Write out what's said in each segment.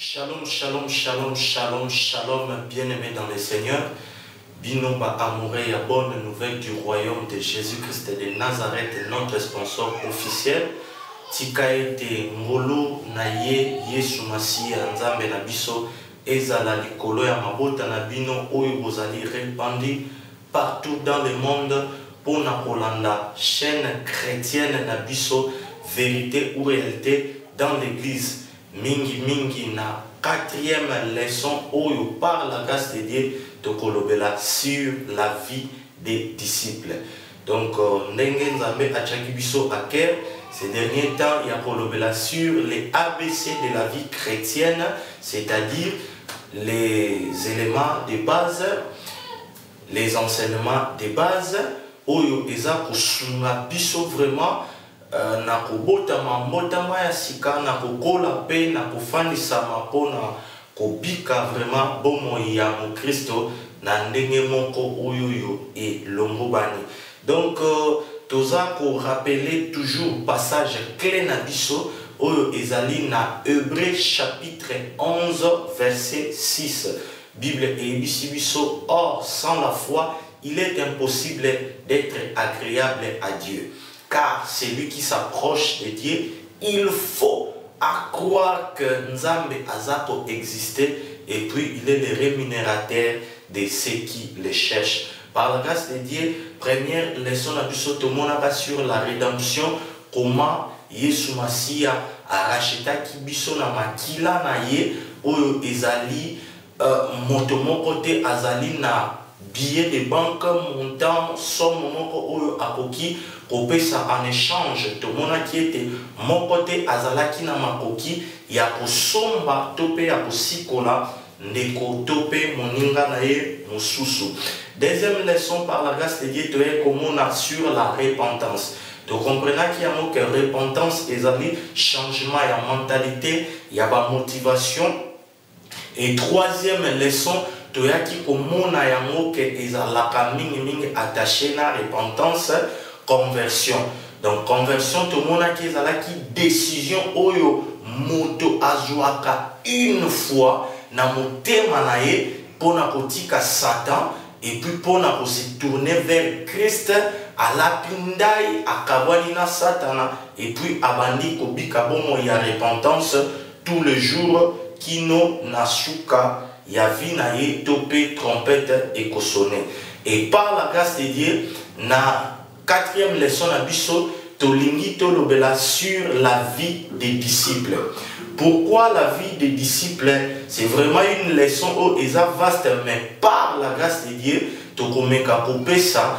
Shalom, shalom, shalom, shalom, shalom, bien-aimés dans le Seigneur. Binomba amoureux et bonne nouvelle du royaume de Jésus-Christ de Nazareth, notre sponsor officiel. Tika ete ngolo na ye Yesu Masiya nzambe na biso ezala likolo ya mabota na bino oyo bozali répandus partout dans le monde pour na kolanda chaîne chrétienne na biso vérité ou réalité dans l'église. Mingi na quatrième leçon oyo par la grâce de Dieu tokolobela sur la vie des disciples. Donc ndenge nzambe achaki biso à cœur ces derniers temps il y a kolobela sur les ABC de la vie chrétienne, c'est-à-dire les éléments de base, les enseignements de base oyo eza kosunga biso vraiment na kobotama mbotama ya sika na kokola pe na kofandisama mpona kobika vraiment bomoi ya mokristo na ndenge moko oyoyo elongobani. Donc toza ko rappeler toujours passage clé na biso oyo ezali na Hébreux chapitre 11 verset 6. Bible eyebisi biso, or sans la foi il est impossible d'être agréable à Dieu. Car celui qui s'approche de Dieu, il faut croire que Nzambe Azako existait et puis il est le rémunérateur de ceux qui le cherchent. Par la grâce de Dieu, première leçon à biso tomonaka sur la rédemption, comment Yesu Masiya a racheté biso na makila na ye oyo ezali motomo côté azali na billet de banque montant somme moko oyo akoki kopesa en échange tomonaki ete mokote azalaki na makoki ya kosomba to pe ya kosikola ndeko to pe moninga na ye mosusu. Deuxième leçon par la grâce de Dieu toye komona sur la repentance. To comprenaki yango que repentance ezali changement ya mentalité ya ba motivation. Et troisième leçon toyaki komona yango que ezalaka mingi attaché na repentance, conversion. Donc conversion tomonaki ezalaki décision oyo moto azwaka une fois na motema na ye pona kotika Satan et puis pona ko se tourner vers Christ à la pindai akabwali na Satana et puis abandi kobika bomo ya repentance tous les jours kino nasuka ya vi na ye topé trompette et kosonné. Et par la grâce de Dieu na quatrième leçon na biso tolingi tolobela sur la vie des disciples. Pourquoi la vie des disciples? C'est vraiment une leçon où eza vaste, mais par la grâce de Dieu tokomeka kopesa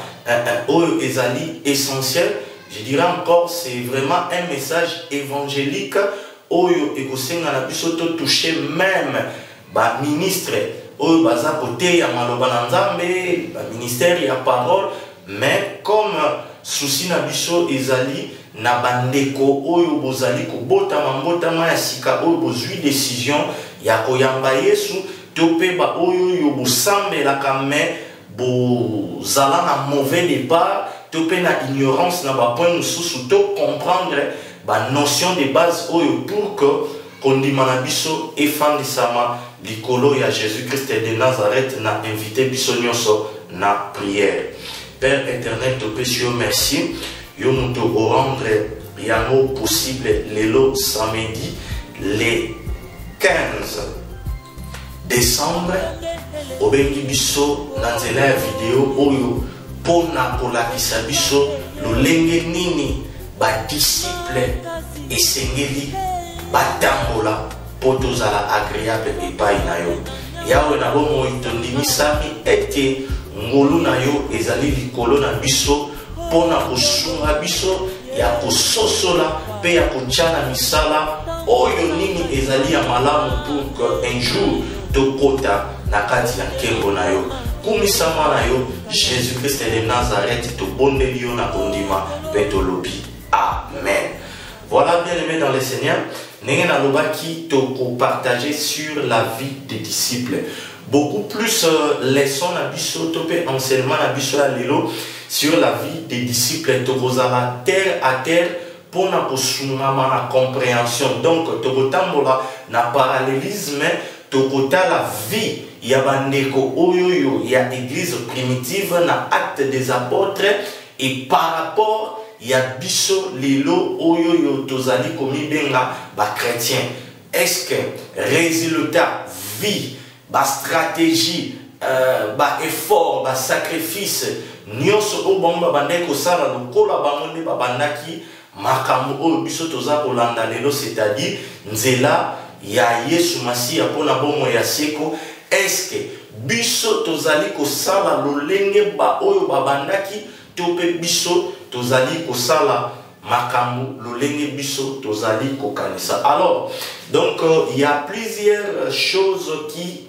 oyo ezali essentiel. Je dirais encore c'est vraiment un message évangélique oyo ekosenga na biso to toucher même ba ministre oyo baza kote ya maloba na Nzambe, ba ministère ya parole, mais comme souci na biso ezali na bandeko oyo bozali kobotama mbotama ya sika oyo bozwi décision ya koyamba Yesu to pe ba oyo yo bosambelaka mais bozala na mauvais départ to pe na ignorance na ba point mosusu to comprendre ba notion de base oyo pour que kondima na biso efandisama likolo ya Jésus-Christ de Nazareth na invité biso nyonso na prière. Père éternel, te pécio merci. Yo nous te rendre yango possible lelo samedi le 15 décembre obengi biso na nzela ya vidéo oyo pona kolakisa biso lolenge nini ba disciple esengeli batambola po tozala agréable epai na yo. Yawe na bomo itondimisami ete ngolu na yo ezali likolo na biso pona kosunga biso ya kososola pe ya kotiana misala oyo nini ezali ya malamu pour que un jour tokota na kati ya nkembo na yo. Kumisama na yo Jésus-Christ de Nazareth tobondeli yo na kondima pe tolobi amen. Voilà, bien aimé dans le Seigneur, ndenge nalobaki toko partager sur la vie des disciples. Beaucoup plus leçon na biso to pe enseignement na biso ya lelo sur la vie des disciples tokozala terre à terre pour na kosungama na compréhension. Donc tokotambola na parallélisme tokota la vie ya bandeko oyoyo ya église primitive na acte des apôtres et par rapport ya biso lelo oyoyo tozali komi benga ba chrétien. Est-ce que résultat vie ba stratégie ba effort ba sacrifice nyonso o bomba bandeko sala lokola bango nde babandaki makambo oyo biso toza kolanda lelo, c'est-à-dire nzela ya Yesu Masiya pona bomo ya seko? Est-ce que biso tozali kosala lolenge ba oyo babandaki to pe biso tozali kosala makambo lolenge biso tozali kokanisa? Alors donc il y a plusieurs choses qui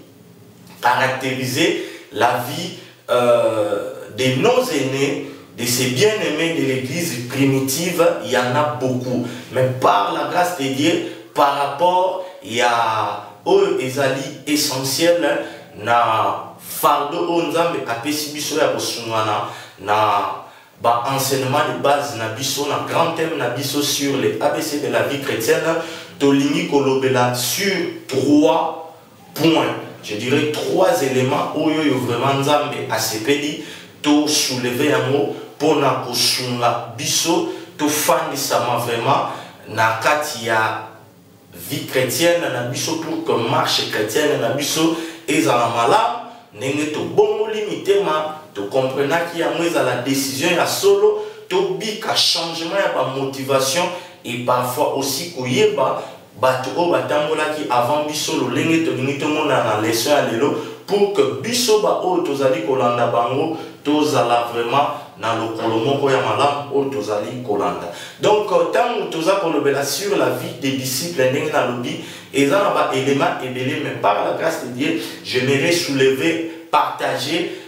caractérisaient la vie de nos aînés, de ces bien-aimés de l'église primitive. Il y en a beaucoup, mais par la grâce de Dieu, par rapport il y a ezali essentiel na fardo onzambe apesi biso ya kosungana na ba enseignement de base na biso na grand thème na biso sur les ABC de la vie chrétienne. Tolingi kolobela sur 3 points, je dirais 3 éléments où yo vraiment nzambe asepeli to soulever yango pona kosunga biso to fandisama vraiment na kati ya vie chrétienne na biso, pour que marche chrétienne na biso ezala malamu ndenge to bongo limitema to comprendre qu'il y a la décision ya solo to bika changement ya ba motivation et parfois aussi koyeba bato o batambola ki avant biso lolenge to limite mona na leçon ya lelo, pour que biso ba o tozali kolanda bango tozala vraiment na lokolo moko ya malamu o tozali kolanda. Donc tant toza kolobela sur la vie des disciples ndenge na lobi eza na ba éléments ebele, mais par la grâce de Dieu j'aimerais soulever, partager,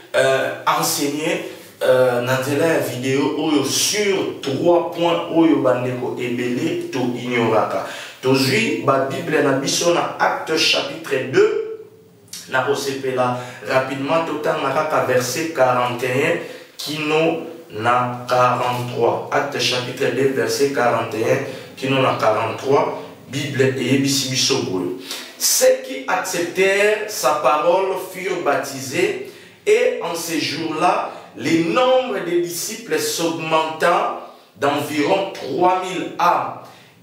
enseigner dans la vidéo oyo sur 3 points oyo bandeko ebele to ignoraka. Tozui ba Bible na biso na Acte chapitre 2 na osepela rapidement total na kaka verset 41 kino na 43. Acte chapitre 2 verset 41 kino na 43. Bible et biso boyo. Ceux qui acceptèrent sa parole furent baptisés, et en ces jours-là, le nombre des disciples s'augmenta d'environ 3000 âmes.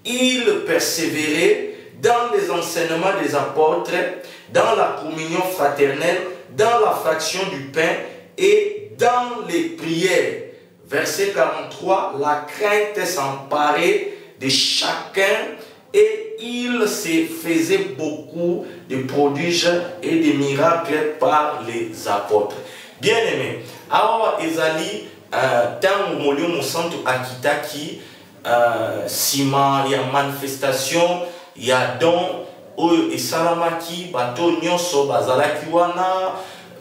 Ils persévéraient dans les enseignements des apôtres, dans la communion fraternelle, dans la fraction du pain et dans les prières. Verset 43, la crainte s'emparait de chacun et il se faisait beaucoup de prodiges et de miracles par les apôtres. Bien aimé, alors ezali tango molio mosantu akitaki sima ya manifestation ya don oyo esalamaki bato nyonso bazalaki wana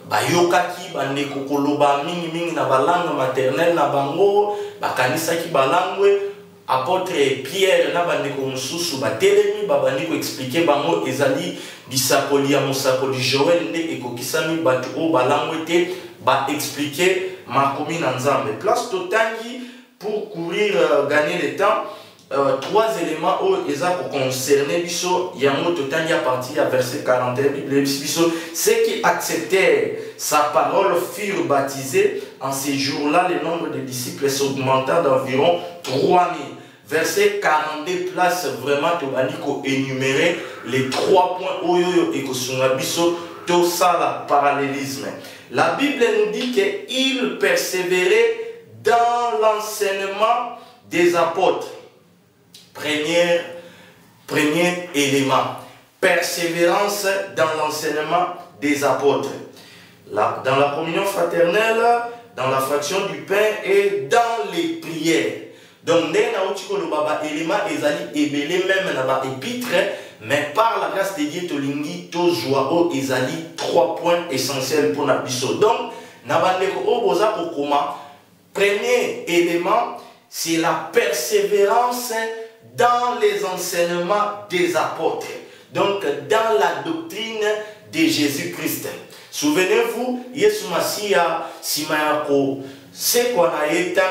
bayokaki bandeko koloba mingi na balanga maternelle na bango, bakanisaki balangwe. Apôtre Pierre na bandeko mosusu batelemi babandi ko expliquer bango ezali bisakoli ya mosakoli Joël nde ekokisami bato o balangwe te ba expliquer makomi na nzambe. Place totangi pour courir gagner le temps. 3 éléments où ils ont concerné biso yango totangi à partir à verset 41 Bible biso. Ceux qui acceptèrent sa parole furent baptisés. En ces jours-là, le nombre de disciples s'augmenta d'environ 3000. Verset 42 place vraiment tobaniko énumérer les 3 points oyoyo et kosunga biso to sala parallélisme. La Bible nous dit qu'ils persévéraient dans l'enseignement des apôtres. Premier élément, persévérance dans l'enseignement des apôtres. Dans la communion fraternelle, dans la fraction du pain et dans les prières. Donc, nous avons des éléments ezali même dans l'épître, mais par la grâce de Dieu, tolingi to joao ezali 3 points essentiels pour notre biso. Donc, nous avons premier élément, c'est la persévérance dans les enseignements des apôtres. Donc, dans la doctrine de Jésus-Christ. Souvenez-vous, Yesu Masiya simayako c'est qu'on a été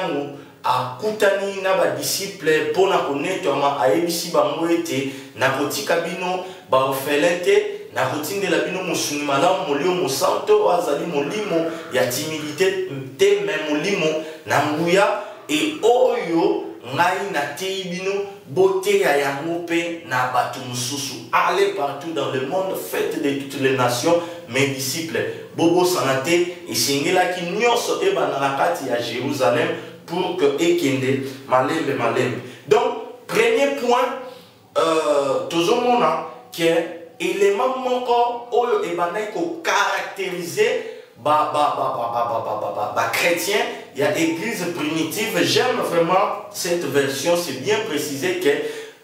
a kutani na ba disciple pona konetoma ayebisi bango ete na kotika bino baorphelin te na kotindela bino mosuni malamu molimo mosanto azali molimo ya timidité te mais molimo na nguya et oyo ngai natei bino boteya yango mpe na bato mosusu. Allez partout dans le monde, faites de toutes les nations mes disciples. Bobosana te esengelaki nyonso ebanda na kati ya Jérusalem pour que ekende malembe malembe. Donc premier point, tozomona que élément moko oyo ebandaki ko caractériser chrétien, il y a église primitive. J'aime vraiment cette version, c'est bien précisé que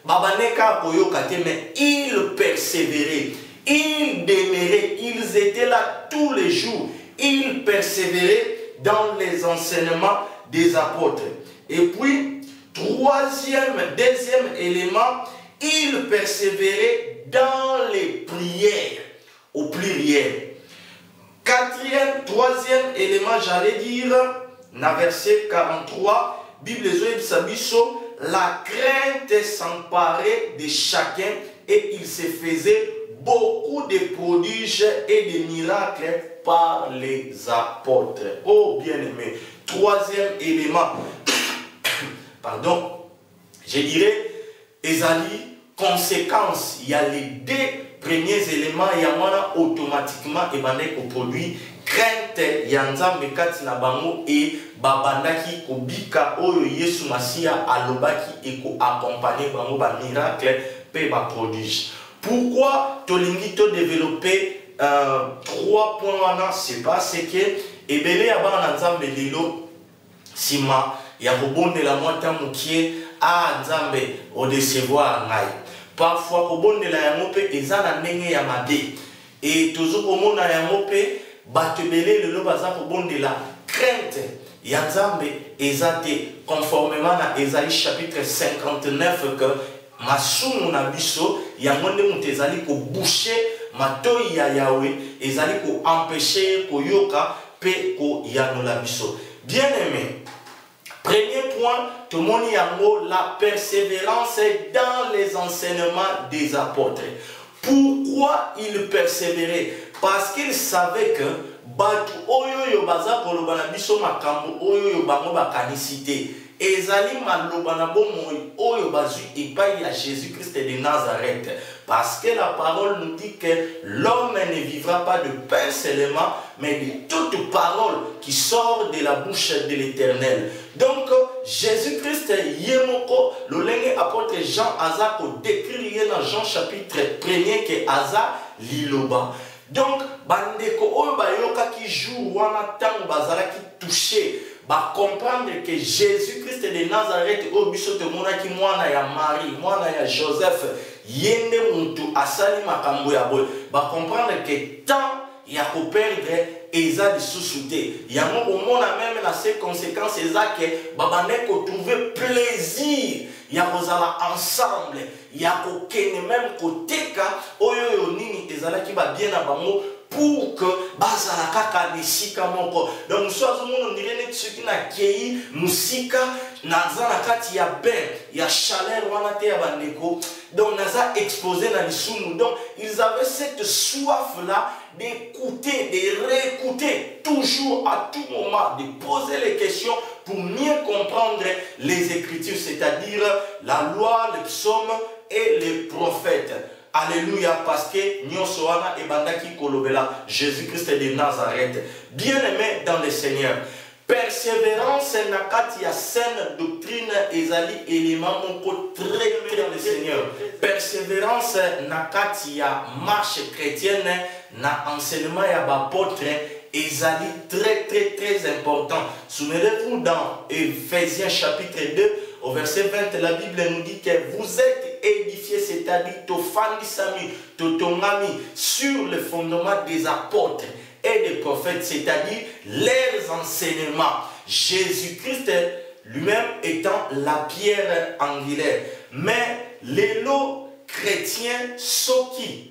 Babaneka Koyokate, mais ils persévéraient, ils demeuraient, ils étaient là tous les jours, ils persévéraient dans les enseignements des apôtres. Et puis, deuxième élément, ils persévéraient dans les prières, au pluriel. Troisième élément, j'allais dire, dans verset 43, Bible Sabiso, la crainte s'emparait de chacun et il se faisait beaucoup de prodiges et de miracles par les apôtres. Oh bien-aimé, troisième élément, pardon, je dirais, Ezali, conséquence, il y a les deux premiers éléments, il y a automatiquement et produit crainte yanzambe kati na bango et babandaki kobika oyo Yesu Masia alobaki et ko accompagner bango ba miracle pe ba prodige. Pourquoi tolingi to développer 3 points? C'est parce que ebele ya bana nzambe lelo sima ya kobondela mwata mukie a nzambe o décevoir ngai. Parfois, kobondela yango pe ezana ndenge ya mabe. Et toujours komona yango pe batebele lelo baza kobondela crainte ya nzambe ezate conformément na Ésaïe chapitre 59 que masumu na biso yango nde mutu ezali ko boucher matoi ya Yahweh ezali ko empêcher koyoka pe ko yanola biso. Bien aimé, premier point, tout le monde y a la persévérance dans les enseignements des apôtres. Pourquoi ils persévéraient? Parce qu'ils savaient que Batu Oyo Yobaza Kolobana Biso Makambo Oyo Yobango Bakanicité Ezali Malobanabo Moy Oyo Bazu Epaï à Jésus-Christ de Nazareth. Parce que la parole nous dit que l'homme ne vivra pas de pain seulement, mais de toute parole qui sort de la bouche de l'Éternel. Donc, Jésus-Christ, Yemoko, le lenge apôtre Jean Azako décrit dans Jean chapitre 1er que Aza Liloba. Donc, bandeko oyo bayoka qui joue wana tango bazala qui touché, ba comprendre que Jésus-Christ de Nazareth au biso te mona ki mwana ya Marie, mwana ya Joseph, yende muntu asali makambo ya boy, ba comprendre que tant ya ko perdre eza de sous-souté. Yango omona même na ses conséquences eza que babane ko trouver plaisir ya kozala ensemble, ya ko kene même koteka oyo yo nini ezala ki ba bien na bango pour que bazala kaka nisika moko. Donc soit on dirait net ce qui na kei musika naza na kati ya ben ya chaleur wana te ya bandeko. Donc naza exposé na lisumu. Donc ils avaient cette soif là d'écouter, de réécouter toujours à tout moment, de poser les questions pour mieux comprendre les Écritures, c'est-à-dire la loi, les psaumes et les prophètes. Alléluia, parce que Nyosoana et Bandaki Kolobela, Jésus-Christ de Nazareth, bien-aimé dans le Seigneur. Persévérance nakati ya saine doctrine ezali élément moko très dans le Seigneur. Persévérance nakati ya marche chrétienne na enseignement ya bapôtre ezali très important. Souvenez-vous dans Ephésiens chapitre 2 au verset 20, la Bible nous dit que vous êtes édifiés, c'est-à-dire tofandisami, totongami sur le fondement des apôtres et des prophètes, c'est-à-dire leurs enseignements. Jésus-Christ lui-même étant la pierre angulaire. Mais les lots chrétiens sont qui?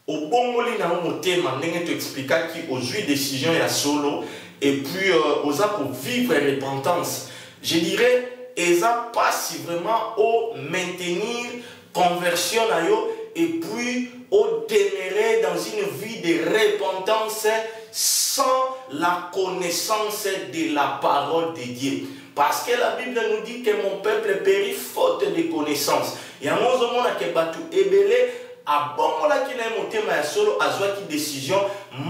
Au bon moli na motema ndenge to expliquer qui aujourd'hui décision ya solo et puis aux pour vivre repentance. Je dirais eza pas si vraiment au maintenir conversion na yo et puis au demeurer dans une vie de repentance sans la connaissance de la parole de Dieu. Parce que la Bible nous dit que mon peuple périt faute de connaissance. Il y a un moment que Batu Ebele a bon qui n'a monté ma solo a joué décision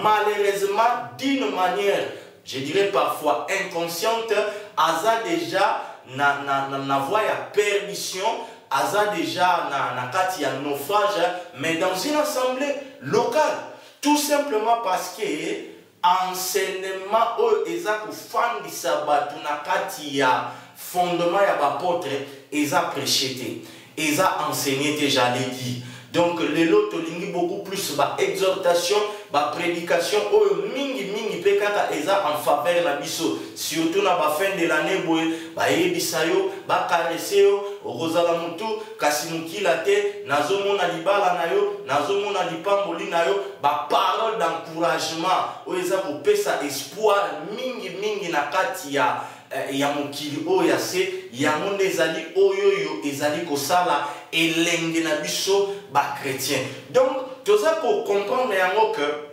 malheureusement d'une manière, je dirais parfois inconsciente, Aza déjà na voie à permission, Aza déjà na kati ya naufrage, mais dans une assemblée locale, tout simplement parce que enseignement eza kufandisa batu na kati ya fondement ya bapotre eza prêché eza enseigné j'allais dire. Donc les lots tolingi beaucoup plus ba exhortation ba prédication mingi pekaka eza en faveur na biso, surtout na ba fin de l'année boye ba yebisa yo ba caresser yo ozala mutu kasi mukila te nazomona libala na yo nazomona lipamboli na yo ba parole d'encouragement eza kopesa espoir mingi na kati ya mokili oyo se ya monde ezali oyo ezali kosala elenge na biso ba chrétien. Donc toza ko comprendre yango que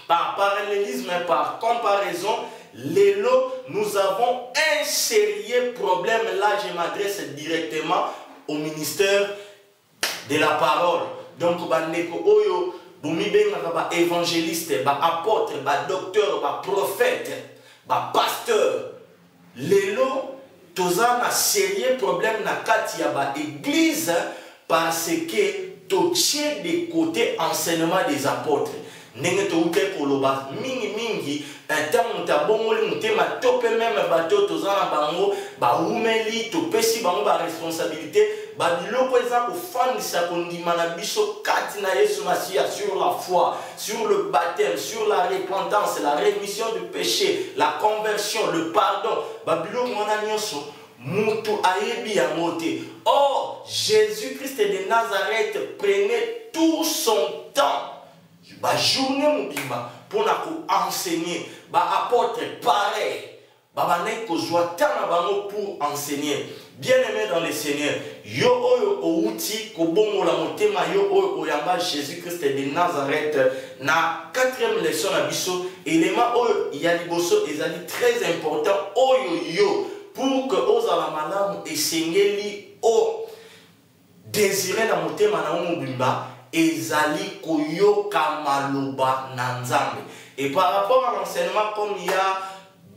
par parallélisme, par comparaison, nous avons un sérieux problème. Là, je m'adresse directement au ministère de la parole. Donc, évangéliste, apôtre, docteur, prophète, pasteur. Nous avons un sérieux problème dans l'église parce que tu tiens de côté enseignement des apôtres. Nenge toute koloba mingi ntango tabongoli mutema tope même bato tozana bango ba umeli topesi bango ba responsabilité ba biloko eza kofandisa kondima na biso kati na Yesu Masia sur la foi, sur le baptême, sur la repentance, la rémission du péché, la conversion, le pardon. Ba biloko mona nyonso mutu ayebi yango te. Or Jésus-Christ de Nazareth prenait tout son temps. Ba journée mobimba pour enseigner, ba apôtre pareil, ba bané ko joie tana bango pour enseigner. Bien-aimé dans le Seigneur, yo oyo outi ko bongo la motema yo oyo oyamba Jésus-Christ de Nazareth na 4e leçon na biso élément oyo ya liboso ezali très important oyo yo pour que ozala malamu esengeli o désirer na motema na mobimba ezali koyoka maloba na Nzambe. Et par rapport à l'enseignement, comme il y a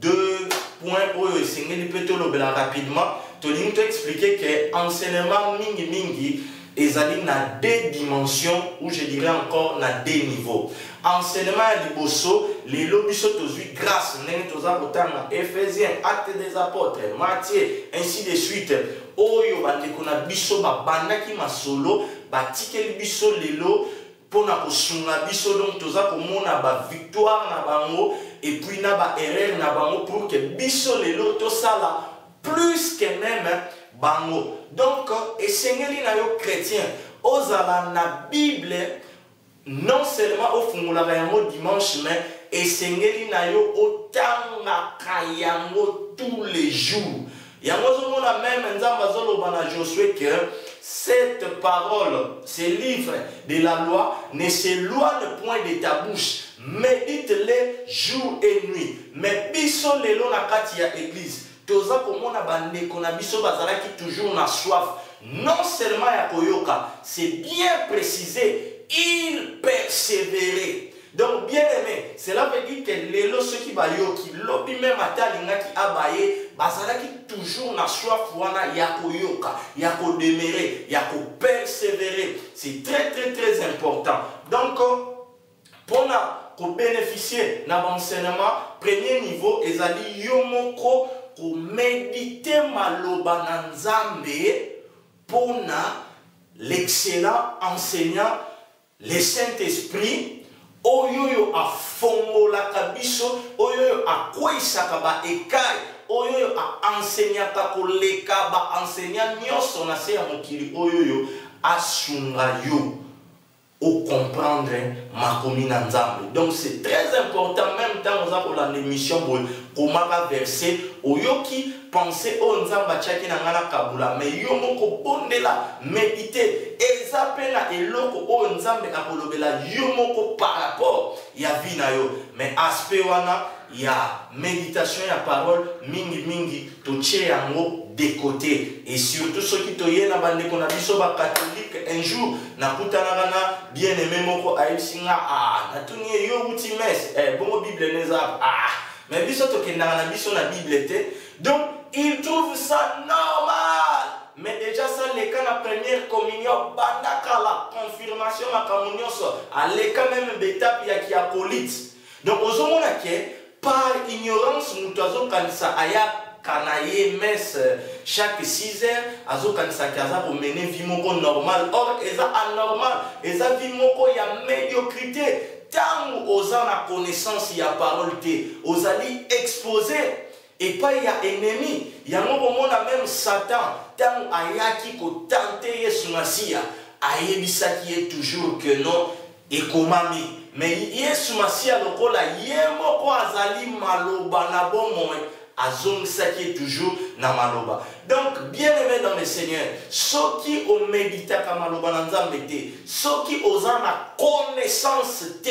2 points pour essayer de peut rapidement, tu as expliqué que l'enseignement mingi ezali na 2 dimensions ou je dirais encore na 2 niveaux. Enseignement à liboso, les lobiso tozui grâce, nentoza botanga Éphésiens, Actes des Apôtres, Matthieu, ainsi de suite. Oyo bandeko na biso ba bandaki masolo batikeli biso lelo pona kosunga biso, donc toza komona ba victoire na bango et puis na ba erreur na bango pour que biso lelo tosala plus que même bango. Donc esengeli na yo chrétien ozala na Bible non seulement au fungula yango dimanche, mais esengeli na yo otanga kayango tous les jours. On a même Josué que cette parole, ce livre de la loi ne s'éloigne point de ta bouche. Médite-les jour et nuit. Mais biso lelo na kati ya église. Toza komona bande kona biso bazala qui toujours na soif. Non seulement ya koyoka, c'est bien précisé, il persévérait. Donc bien aimé, cela veut dire que les lots ceux qui baillent, qui lobby même à talinga qui abaye, basala qui toujours na soif wana yako yoka, yako demeurer, yako persévérer. C'est très important. Donc pour bénéficier d'un enseignement, premier niveau, ezali yomoko pour méditer maloba na Nzambe pour l'excellent enseignant, le Saint-Esprit. Oyoyo a fongola kabiso, oyoyo a kweisaka ba ekai, oyoyo a enseignaka koleka ba enseignant nyonso na se ya mokili, oyoyo a sunga yo. au comprendre ma commune ensemble. Donc c'est très important, même dans l'émission, comment verser, au yoki penser au nzamba tchaki na ngana kabula, mais yomoko bondela méditer, ezapena eloko o nzambe akolobela yomoko par rapport ya vie na yo. Mais aspect wana ya méditation ya parole mingi toche yango de côté, et surtout ceux qui toye na bande qu'on a biso ba catholique un jour na kutana na bien aimé moko aïsinga na tuni yo uti mes bongo bible neza mais biso to kenda na biso na bible te, donc ils trouvent ça normal. Mais déjà ça les cas la première communion bandaka la confirmation la communion à l'écart même d'étape ya qui acolyte. Donc aux hommes par ignorance nous avons kanisa aya kanaye messe chaque 6 heures azo kanisa kaza pour mener vie moko normal, or eza anormal, eza vie moko ya médiocrité. Tant aux a la connaissance ya parole te ozali exposé et pas il y a ennemi, il y a même Satan tant ayaki ko tenter Yesu Masia ayebisa qui est toujours que non et komami. Mais Yesu Masia lokola yemo ko azali maloba na bomo azong ça qui est toujours na maloba. Donc bien aimé dans le Seigneur, ceux qui ont médité comme maloba na nzambe te, ceux qui ont la connaissance te,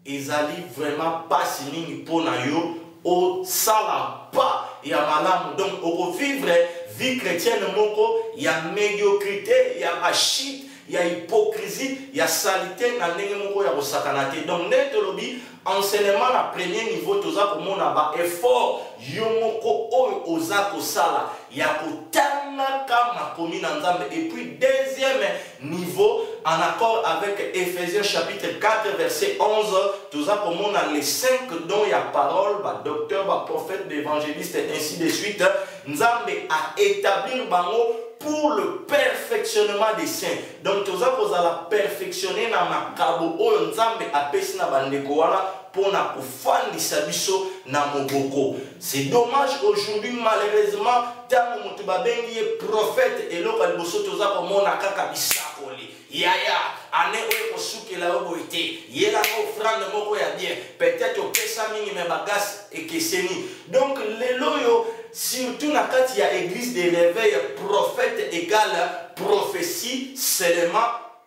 ils allaient vraiment pas signer pour na yo au sala pas ya malamu. Donc au vivre vie chrétienne moko ya médiocrité, ya machite, il y a hypocrisie, il y a saleté, dans le niveau il y a satanate. Donc, netolobi enseignement à premier niveau, tout ça comme on a effort, yomoko oza ko sala, ya ko tanga kama commune ensemble. Et puis deuxième niveau, en accord avec Ephésiens chapitre 4 verset 11, tout ça comme on a les 5 dons, il y a parole, docteur, prophète, évangéliste et ainsi de suite. Nzambe a établi bango pour le perfectionnement des saints. Donc, tout ça, vous allez perfectionner dans ma kabo, ou nzambe apesi na bandeko wala, pour na kufandisa biso na moboko. C'est dommage aujourd'hui, malheureusement, tant que tu babengi prophète, et l'autre, il bosso tout ça, comme on a kaka bisakoli. Yaya, ane oye kosuke la obo ite, yela offrande moko ya bien, peut-être au pesa mingi me bagas et keseni. Donc, les loyo, surtout dans il y a église de l'éveil, prophète égale prophétie seulement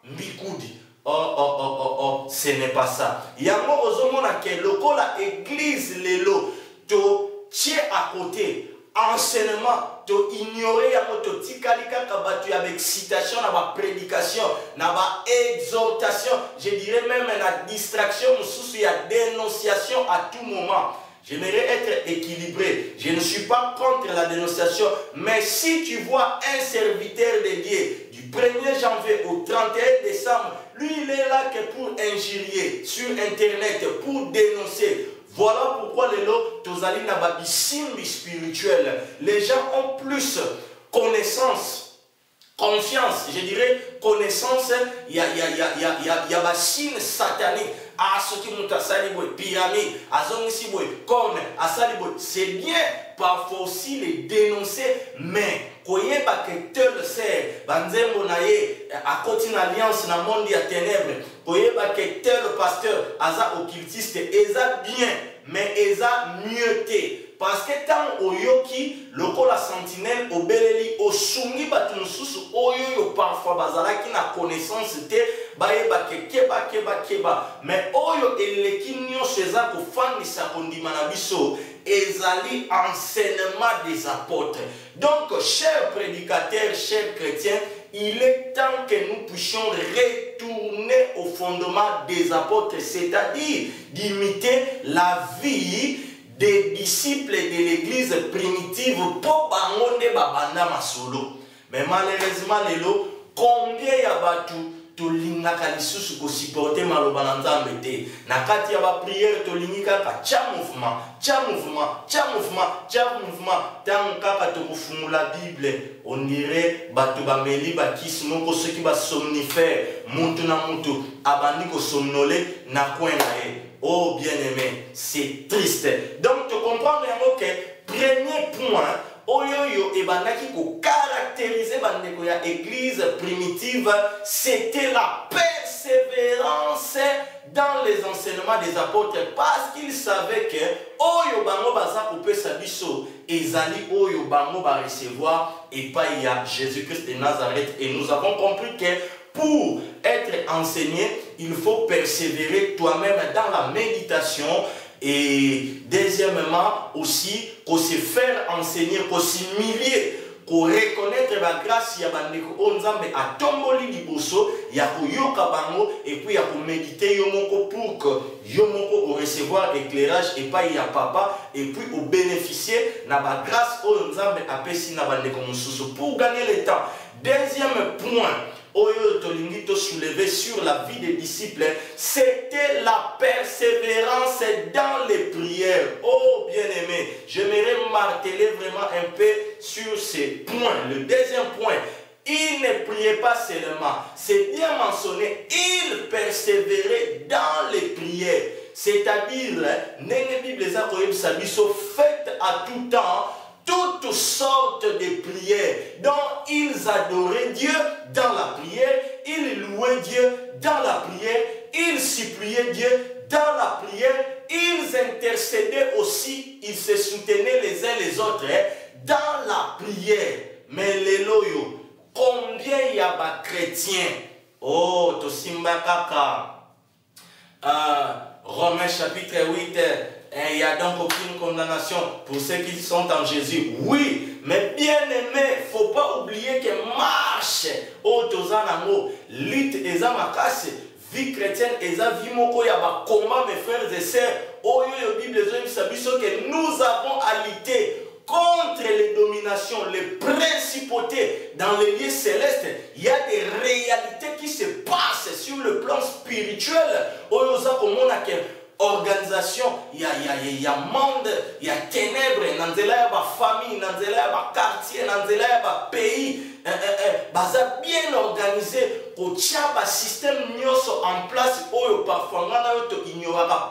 Mikoudi. Oh, ce n'est pas ça. Il y a un moment que le église lelo to tient à côté enseignement to ignorer to tikalika kabatu avec citation na ba prédication na ba exhortation, je dirais même la distraction sous il y a dénonciation à tout moment. J'aimerais être équilibré. Je ne suis pas contre la dénonciation. Mais si tu vois un serviteur de Dieu du 1er janvier au 31 décembre, lui il est là que pour injurier sur internet, pour dénoncer. Voilà pourquoi les lots, tozali na babisimbi spirituel. Les gens ont plus connaissance, confiance, je dirais connaissance, il y a bassine satanique. Ah, ce qui monte à Saliboy, pyramide, à Zongisiboy, comme à Saliboy, c'est bien, parfois aussi les dénoncer, mais, koye ba que tel sert, banzembo naye, à côté d'une alliance dans le monde des ténèbres, koye ba que tel pasteur, aza occultiste, eza bien, mais eza mieux te. Parce que tant oyoki, loko la sentinelle, obeleli, osungi batunsusu, oyo parfois bazala qui na connaissance te, baye ba keba. Mais oyo eleki nyonso eza ko fandisa kondima na biso, ezali enseignement des apôtres. Donc, chers prédicateurs, chers chrétiens, il est temps que nous puissions retourner au fondement des apôtres, c'est-à-dire d'imiter la vie des disciples de l'église primitive pour bangonde babanda masolo. Mais malheureusement, lelo, combien y a battu to lingaka lisusu ko supporter maloba na nzambe te. Na kati ya ba prière to lingika ka cha mouvement. Tant kaka to kufungula Bible, on dirait batu ba meli ba kisimo ko ceux qui ba somnifère, muntu na muntu abandi ko somnolé na coin na e. Oh bien-aimé, c'est triste. Donc, tu comprends que premier point, oyoyo et bandaki ko caractériser bandeko ya église primitive, c'était la persévérance persévérance dans les enseignements des apôtres parce qu'ils savaient que Oyo bango baza kopesa biso ezali Oyo bango ba recevoir et pas il y a Jésus-Christ de Nazareth. Et nous avons compris que pour être enseigné, il faut persévérer toi-même dans la méditation. Et deuxièmement aussi, qu'on se faire enseigner, qu'on s'humilier, qu'on reconnaître la grâce ya bandeko onzambe atomboli liboso ya koyoka bango et puis ya ko méditer yomoko pour que yomoko recevoir éclairage et pas ya papa et puis au bénéficier na ba grâce onzambe apesi na bandeko mususu pour gagner le temps. Deuxième point Oyo tolingi to soulever sur la vie des disciples, c'était la persévérance dans les prières. Oh bien-aimé, j'aimerais marteler vraiment un peu sur ces points. Le deuxième point, il ne priait pas seulement, c'est bien mentionné, il persévérait dans les prières. C'est-à-dire, Nene Bible faites à tout temps toutes sortes de prières dont ils adoraient Dieu dans la prière, ils louaient Dieu dans la prière, ils suppliaient Dieu dans la prière, ils intercédaient aussi, ils se soutenaient les uns les autres dans la prière. Mais les loyaux, combien il y a de chrétiens? Oh, Tosimba Kaka. Romains chapitre 8. Il n'y a donc aucune condamnation pour ceux qui sont en Jésus. Oui, mais bien aimé, il ne faut pas oublier que marche au Tozanamo, lutte et makase, vie chrétienne et vie moko ya ba combat mes frères et sœurs. Oh yo Bible que nous avons à lutter contre les dominations, les principautés dans les lieux célestes. Il y a des réalités qui se passent sur le plan spirituel. Oh yo za komona ke organisation, il y a monde, il y a ténèbres, il y a famille, il y a quartier, il y a pays, baza bien organisé, au tchaba système en place, parfois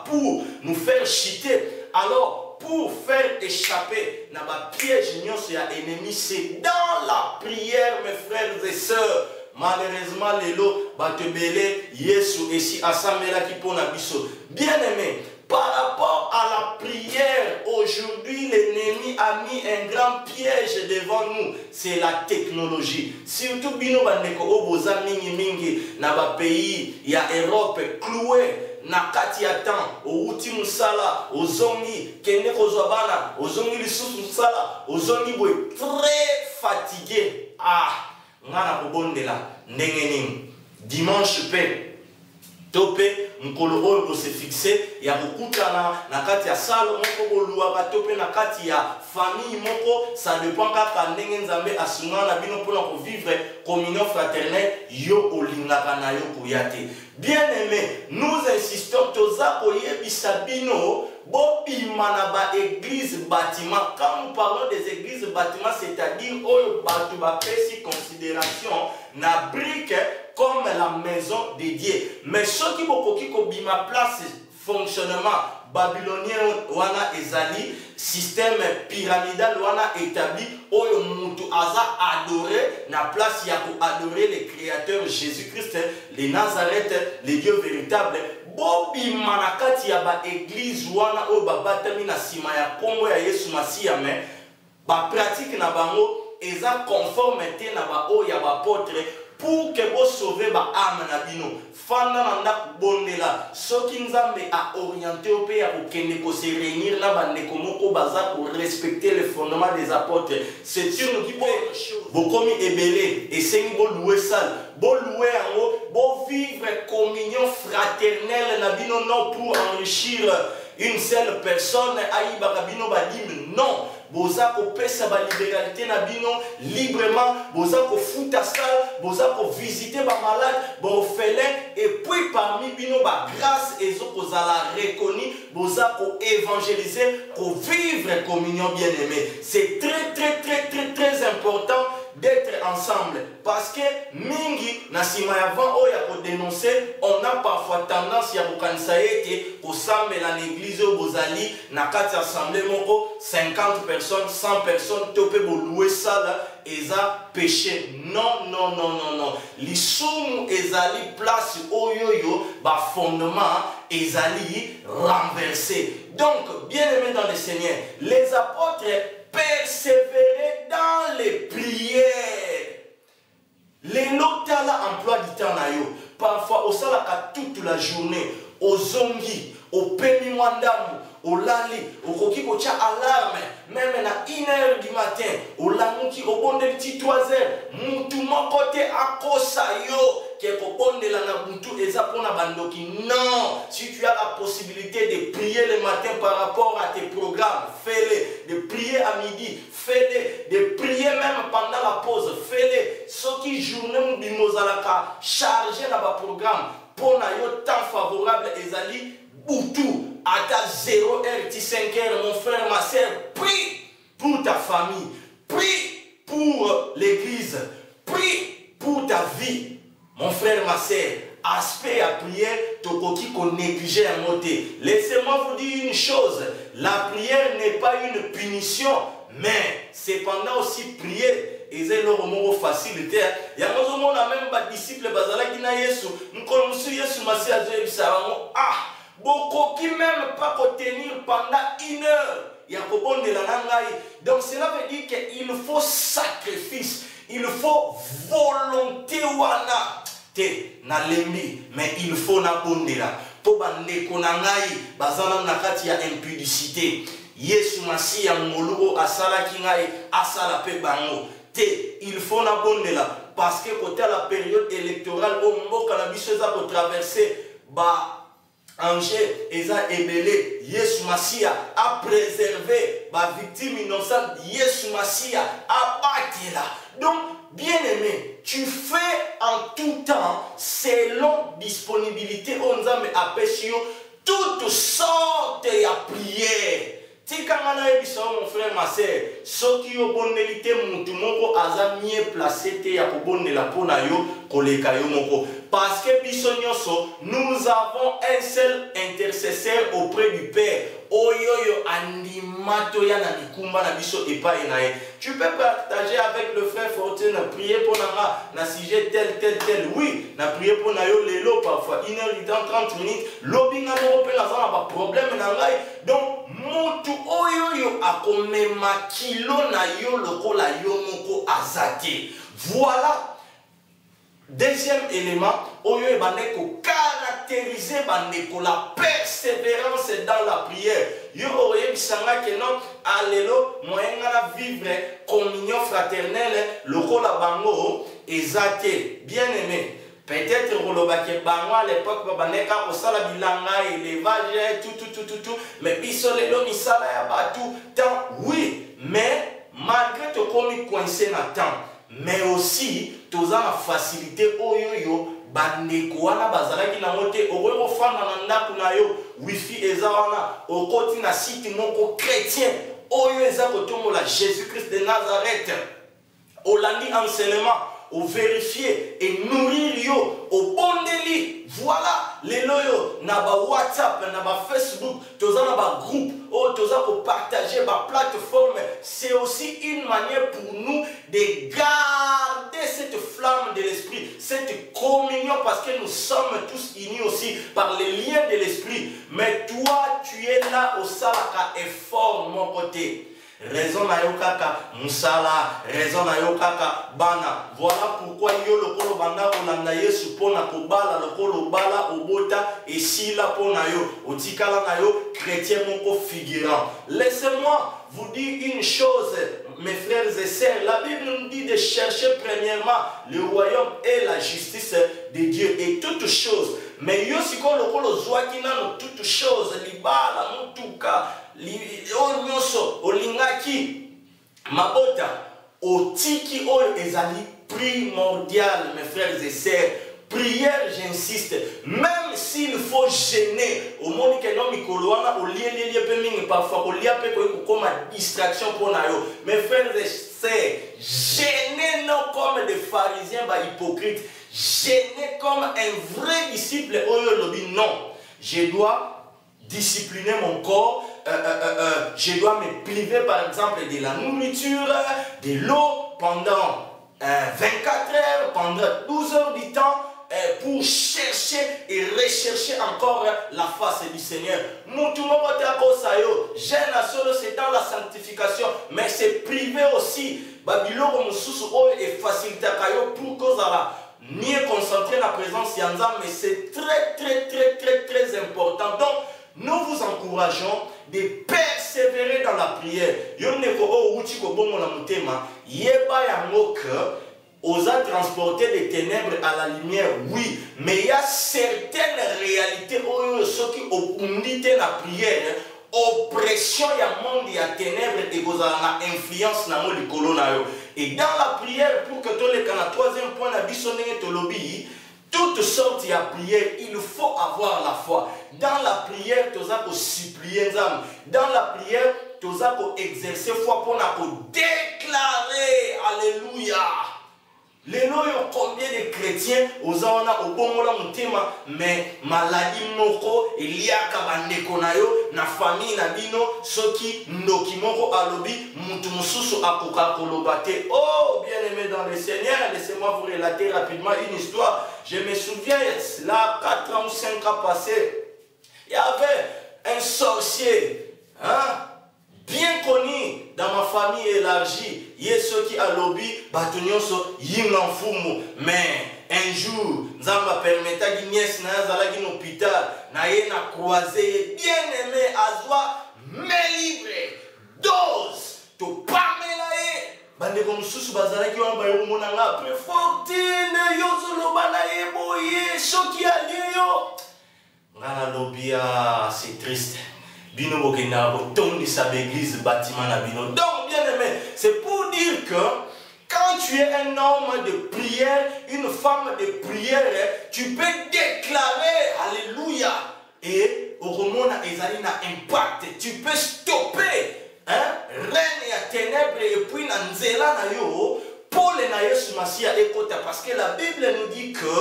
pour nous faire chuter. Alors, pour faire échapper dans le piège ennemi, c'est dans la prière, mes frères et sœurs. Malheureusement, les lots, Batebele, Yesu, et si Asamela qui pon abisso. Bien aimé, par rapport à la prière, aujourd'hui, l'ennemi a mis un grand piège devant nous. C'est la technologie. Surtout, Bino Bandeko, Oboza Mingi Mingi, Naba pays, il y a Europe, cloué. Nakati atan, o uti musala, o zongi, kene kozwabana, o zongi lisusu musala, o zongi boy, très fatigué. Ah! Ngana kobondela ndengening dimanche pe tope mkolo oyo se fixé ya kokutana na kati ya salle moko boluwa tope na kati ya famille moko, ça dépend kaka ndenge nzambe asungana bino pona ko vivre communion fraternelle yo olingaka na yo koyate. Bien aimé, nous insistons toza koyebisa bino bobima na ba église bâtiment. Quand nous parlons des églises bâtiments, c'est-à-dire oyo batu ba pesi considération na brique comme la maison dédiée. Mais ceux qui bokoki ko bima place fonctionnement babylonien wana ezali système pyramidal wana établi oyo mutu aza adoré na place ya ko adorer le créateur Jésus-Christ, les Nazareth, les dieux véritables. Bobi manakati ya ba église wana oyo babatami na sima ya kombo ya Yesu Masiya, mais ba pratique na bango eza conformité na ba oyo ya ba apôtre pour que vous sauvez ba âme na bino. Fanda nanda kubondela soki nzambe a orienté au pays pour kende ko se réunir na bandeko moko baza pour respecter les fondements des apôtres. C'est une qui bokomi ebele et sengi bo louer sale, bo louer ango, bo vivre communion fraternelle na bino non pour enrichir une seule personne aïba kabino badim non. Boza ko pesa ba libéralité na bino librement, boza ko futa sal, boza ko visiter ba malade, ba orphelin, et puis parmi bino ba grâce ezo ko zala reconnu, boza ko évangéliser, ko vivre communion bien-aimé. C'est très important d'être ensemble, parce que mingi na sima avant oya ko dénoncer, on a parfois tendance chance ya kokanisa ete kosambela na église oyo bozali na kati ya assemblée moko 50 personnes 100 personnes to pe bolouer sala eza péché. Non, non, non, non, non. Lisumu ezali place oyoyo ba fondement ezali renversé. Donc, bien aimé dans le Seigneur, les apôtres persévéraient dans les prières. Les lotala emploi du temps na yo. Parfois, au salaka toute la journée, au zongi, au pemi mwandamu, au lali, au koki kocha alarme, même na 1h du matin, au lamuki, au bon des petits toiselles, moutou mon côté à kosa yo, qui est au bon de la nabutu et ça pour na bandoki. Non, si tu as la possibilité de prier le matin par rapport à tes programmes, fais-les, de prier à midi, fais-les, de prier même pendant la pause, fais-les. Ce qui journée moulimozalaka, chargé dans le programme, pour na yo temps favorable, ezali, boutou, à ta 0h, 5h, mon frère, ma soeur, prie pour ta famille, prie pour l'église, prie pour ta vie, mon frère, ma soeur. Aspect à prière, tokoki qu'on néglige à monter. Laissez-moi vous dire une chose, la prière n'est pas une punition, mais cependant aussi prier. Et c'est le mot facilité. Il y a même pas disciple bazala qui n'a yesu. Nous connaissons yesu massi à Dieu ah beaucoup qui même pas tenir pendant 1 heure. Il y a beaucoup de la langue. Donc cela veut dire qu'il faut sacrifice, il faut volonté wana te na lembi, mais il faut na bondela. Po bande konangai bazana na kati ya impudicité. Yesu massi ya ngoluo asala kingai asala pe bango. Il faut la bonne là parce que côté la période électorale au moment que la bicheuse a traversé bah Angers eza ebelé Yesu Massia a préservé ma victime innocente Yesu Massia a battu là. Donc bien aimé, tu fais en tout temps selon disponibilité on a mais apprécié toutes sortes de prières. Tikangana ebisa mon frère ma sœur, soki yo bonelité mutu moko aza mieux placé te ya kobonela pona yo koleka yo moko parce que biso nyonso nous avons un seul intercesseur auprès du Père. Oyoyo animato ya na mikumba na biso epai na ye. Tu peux partager avec le frère Fortune, prier pour na sujet tel. Oui, na prier pour na yo lelo parfois 1 heure du temps 30 minutes. Lobinga mo pe na za ba problème na ngai. Donc mutu oyoyo akomema kilo na yo lokola yo moko azate. Voilà. Deuxième élément, oyo bandeko caractériser bandeko la persévérance dans la prière. Yo oye bisanga que non alelo moyen na vivre communion fraternelle lokola bango ezate. Bien aimé. Peut-être que bango à l'époque bandeka osala bilanga élevage tout mais biso lelo misala ya batu tant oui mais malgré to komi coincé na temps mais aussi toza na facilité oyoyo bandeko wana bazalaki na mote okoki kofanda na ndako na yo wifi eza wana okoti na site moko chrétien oyo eza kotombola Jésus-Christ de Nazareth olandi enseignement au vérifier et nourrir yo au bondeli. Voilà les loyaux na ba WhatsApp na ba Facebook toza na ba groupe oh toza pour partager ba plateforme. C'est aussi une manière pour nous de garder cette flamme de l'esprit, cette communion parce que nous sommes tous unis aussi par les liens de l'esprit. Mais toi tu es là au salaka effort mon côté. Raison na yo kaka musala, raison na yo kaka bana. Voilà pourquoi yo lokolo banda olanda Yesu pona kobala lokolo bala obota et si la pona yo otikala na yo chrétien moko figurant. Laissez-moi vous dire une chose mes frères et sœurs, la Bible nous dit de chercher premièrement le royaume et la justice de Dieu et toutes choses. Mais yo siko lokolo zwakina no toutes choses libala mutuka onyoso olingaki mabota otiki oyo ezali primordial mes frères et sœurs. Prière, j'insiste, même s'il faut gêner, au monde que non mikoloana, au lié parfois, au lié comme distraction pour nayo. Mes frères et sœurs, gênez non comme des pharisiens hypocrites, gênez comme un vrai disciple, non. je dois discipliner mon corps, je dois me priver par exemple de la nourriture, de l'eau pendant 24 heures, pendant 12 heures du temps, pour chercher et rechercher encore la face du Seigneur. C'est dans la sanctification, mais c'est privé aussi. Babylone est facilité pour cause à ni concentrer la présence de Nzambe, mais c'est très important. Donc, nous vous encourageons de persévérer dans la prière. Osa transporter les ténèbres à la lumière, oui, mais il y a certaines réalités ceux qui ont la prière, oppression, il y a monde, il y a ténèbres et vous avez influence dans le colonne. Et dans la prière, pour que tu les la troisième point, toutes sortes de prières, il faut avoir la foi. Dans la prière, tu as supplier. Dans la prière, tu as exercer foi pour déclarer. Alléluia. Les noms, combien de chrétiens aux ana au bon moment mais maladie moko il y a kabandeko na famille na bino soki ndoki moko alobi mutu mususu akoka kolobate. Oh bien-aimé dans le Seigneur, laissez-moi vous relater rapidement une histoire. Je me souviens là 4 ans ou 5 ans passés, il y avait un sorcier bien connu dans ma famille élargie. Il y a ceux qui a lobby, mais un jour, Nzamba permettait qu'il y ait un hôpital, na croisé, bien aimé, Azwa, mais libre, dose, to pamelaye. Bande comme sous bazala qui ont baillé au monanga, après fortune, yozolo banaye boye, choki a liyo. Ngana lobia, c'est triste. Bino bokena retourne de sa église bâtiment na bino. Donc bien aimé, c'est pour dire que quand tu es un homme de prière, une femme de prière, tu peux déclarer alléluia et au roman ezali na impact. Tu peux stopper reine et ténèbres et puis na nzela na yo Paul na Yesu Masia ekota parce que la Bible nous dit que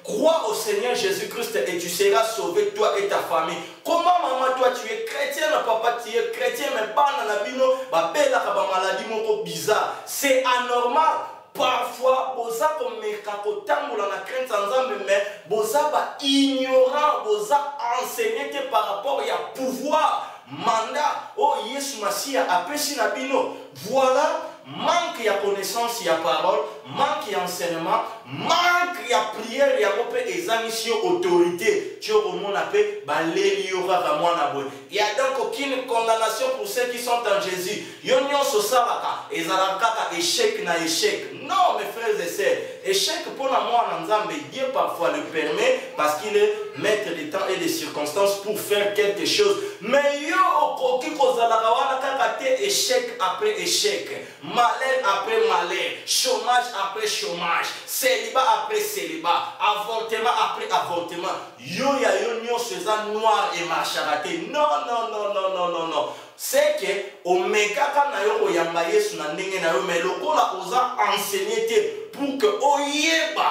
crois au Seigneur Jésus-Christ et tu seras sauvé, toi et ta famille. Comment maman, toi tu es chrétien, papa tu es chrétien, mais pas dans la bino, bella maladie moko bizarre. C'est anormal. Parfois, boza comme mekakotambola na crainte ensemble, mais boza ba ignorant, boza enseigné par rapport à pouvoir, mandat. Oh Yesu Masia apesi na bino. Voilà. Manque de connaissance, il y a parole, manque d'enseignement, manque de prière, il y a des missions autorité. Tu il y a donc aucune condamnation pour ceux qui sont en Jésus. Échec na échec. Non, mes frères et sœurs, échec pour moi, Dieu parfois le permet parce qu'il est maître des temps et des circonstances pour faire quelque chose. Mais échec après échec. Malheur après malheur, chômage après chômage, célibat après célibat, avortement après avortement. Yo ya yo nyo seza noir et marcharaté. Non. C'est que omega kana yo oyamba Yesu na ndenge na yo mais lokola oza enseigné pour que oyeba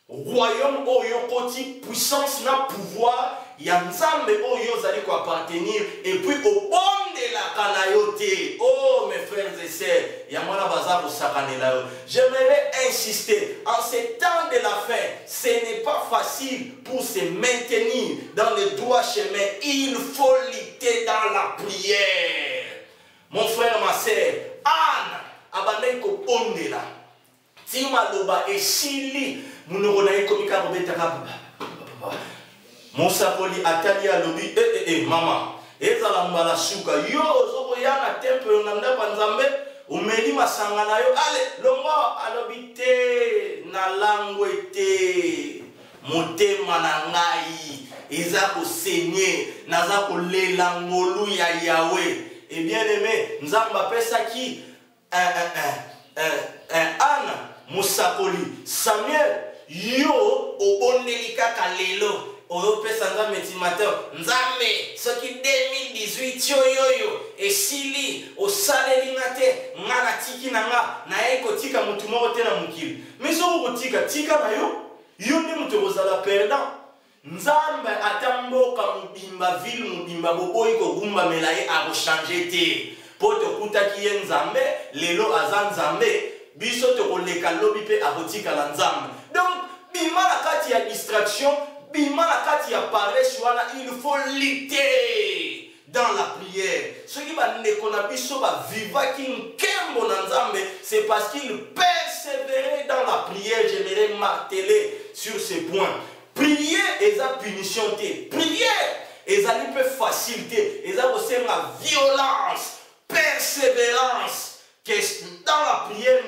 royaume oyo koti puissance na pouvoir ya nzambe oyo zali ko appartenir et puis au bon de la kanayote. Oh mes frères et sœurs, ya mwana baza ko sakanela yo. J'aimerais insister en ces temps de la fin, ce n'est pas facile pour se maintenir dans le droit chemin. Il faut lutter dans la prière. Mon frère, ma sœur, Anne abandai ko ondela. Tima loba esili munokona ikomika robetaka Monsapoli atali alobi mama ezala mbala suka yo ozoko yana temple nanda panzambe umeli masanga na yo ale longo alobi te na langwe te motema na ngai eza ko saigner naza ko lela ngolu ya Yahweh. Et bien aimé nzamba pesa ki Anna Monsapoli Samuel yo obonelika kalelo oyo pesa nzambe timateur nzambe soki 2018 yoyo esili osaleli ngate ngana tiki nanga na eko tika mutu moko te na mukili miso ko tika na yo nde mutu kozala perdant. Nzambe atamboka mobimba ville mobimba boboyi ko gumba melaye a changer te poto kuta ki nzambe lelo azan nzambe biso to koleka lobi pe abotika la nzambe. Donc bima la kati ya distraction, bima la kati ya paresse wana, il faut lutter dans la prière. Ce qui va nekona biso ba viva ki nkembo na nzambe, c'est parce qu'il persévérait dans la prière. J'aimerais marteler sur ce point. Prier est la punition te. Prière est la facilité, est la violence, persévérance. Que dans la prière,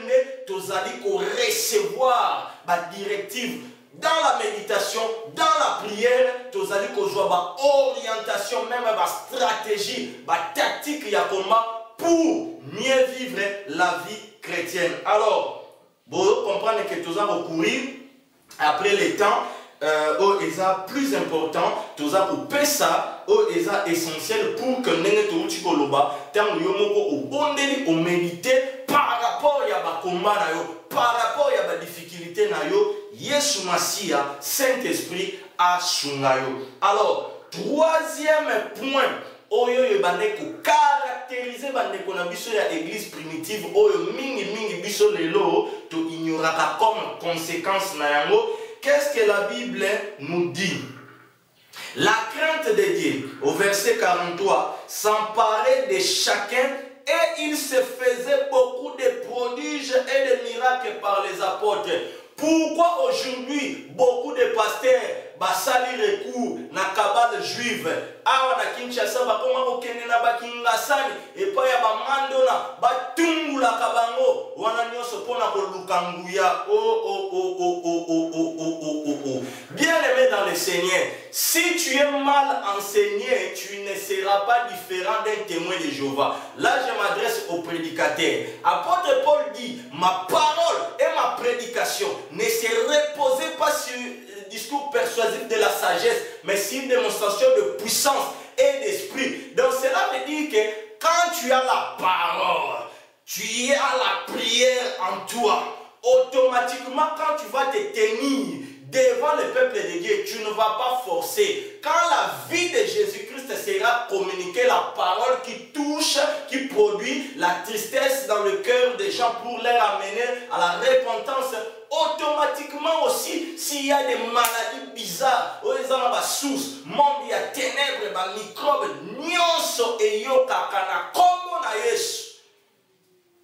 nous allons recevoir la directive. Dans la méditation, dans la prière, nous allons avoir orientation, même la stratégie, la tactique pour mieux vivre la vie chrétienne. Alors, vous comprenez que nous allons recourir après le temps. Est plus important, tout ça pour ça, est essentiel pour que nous tu koloba, tant au bondeli au méditer par rapport à ba combat na yo, par rapport à ba difficulté na yo, Yesu Masia, Saint-Esprit a sungayo. Alors, troisième point, oyo yebane ko caractériser bande ko na biso ya église primitive oyo mingi biso lelo to ignoraka comme conséquence na yango. Qu'est-ce que la Bible nous dit? La crainte de Dieu, au verset 43, s'emparait de chacun et il se faisait beaucoup de prodiges et de miracles par les apôtres. Pourquoi aujourd'hui beaucoup de pasteurs basali recours na kabale juive awa na Kinshasa bakoma kokende na bakingasani epa ya bamandona batungula kabango wana nyoso pona koluka nguya Bien-aimé dans le Seigneur, si tu es mal enseigné, tu ne seras pas différent d'un témoin de Jéhovah. Là, je m'adresse aux prédicateurs. Apôtre Paul dit, ma parole et ma prédication ne se reposaient pas sur le discours persuasif de la sagesse, mais sur une démonstration de puissance et d'esprit. Donc cela veut dire que quand tu as la parole, tu as la prière en toi, automatiquement quand tu vas te tenir devant le peuple de Dieu, tu ne vas pas forcer. Quand la vie de Jésus-Christ sera communiquée, la parole qui touche, qui produit la tristesse dans le cœur des gens pour les amener à la repentance, automatiquement aussi, s'il y a des maladies bizarres, où ils ont la source, monde il y a ténèbres, des microbes, nyonso et yokakana, comme na Yesu.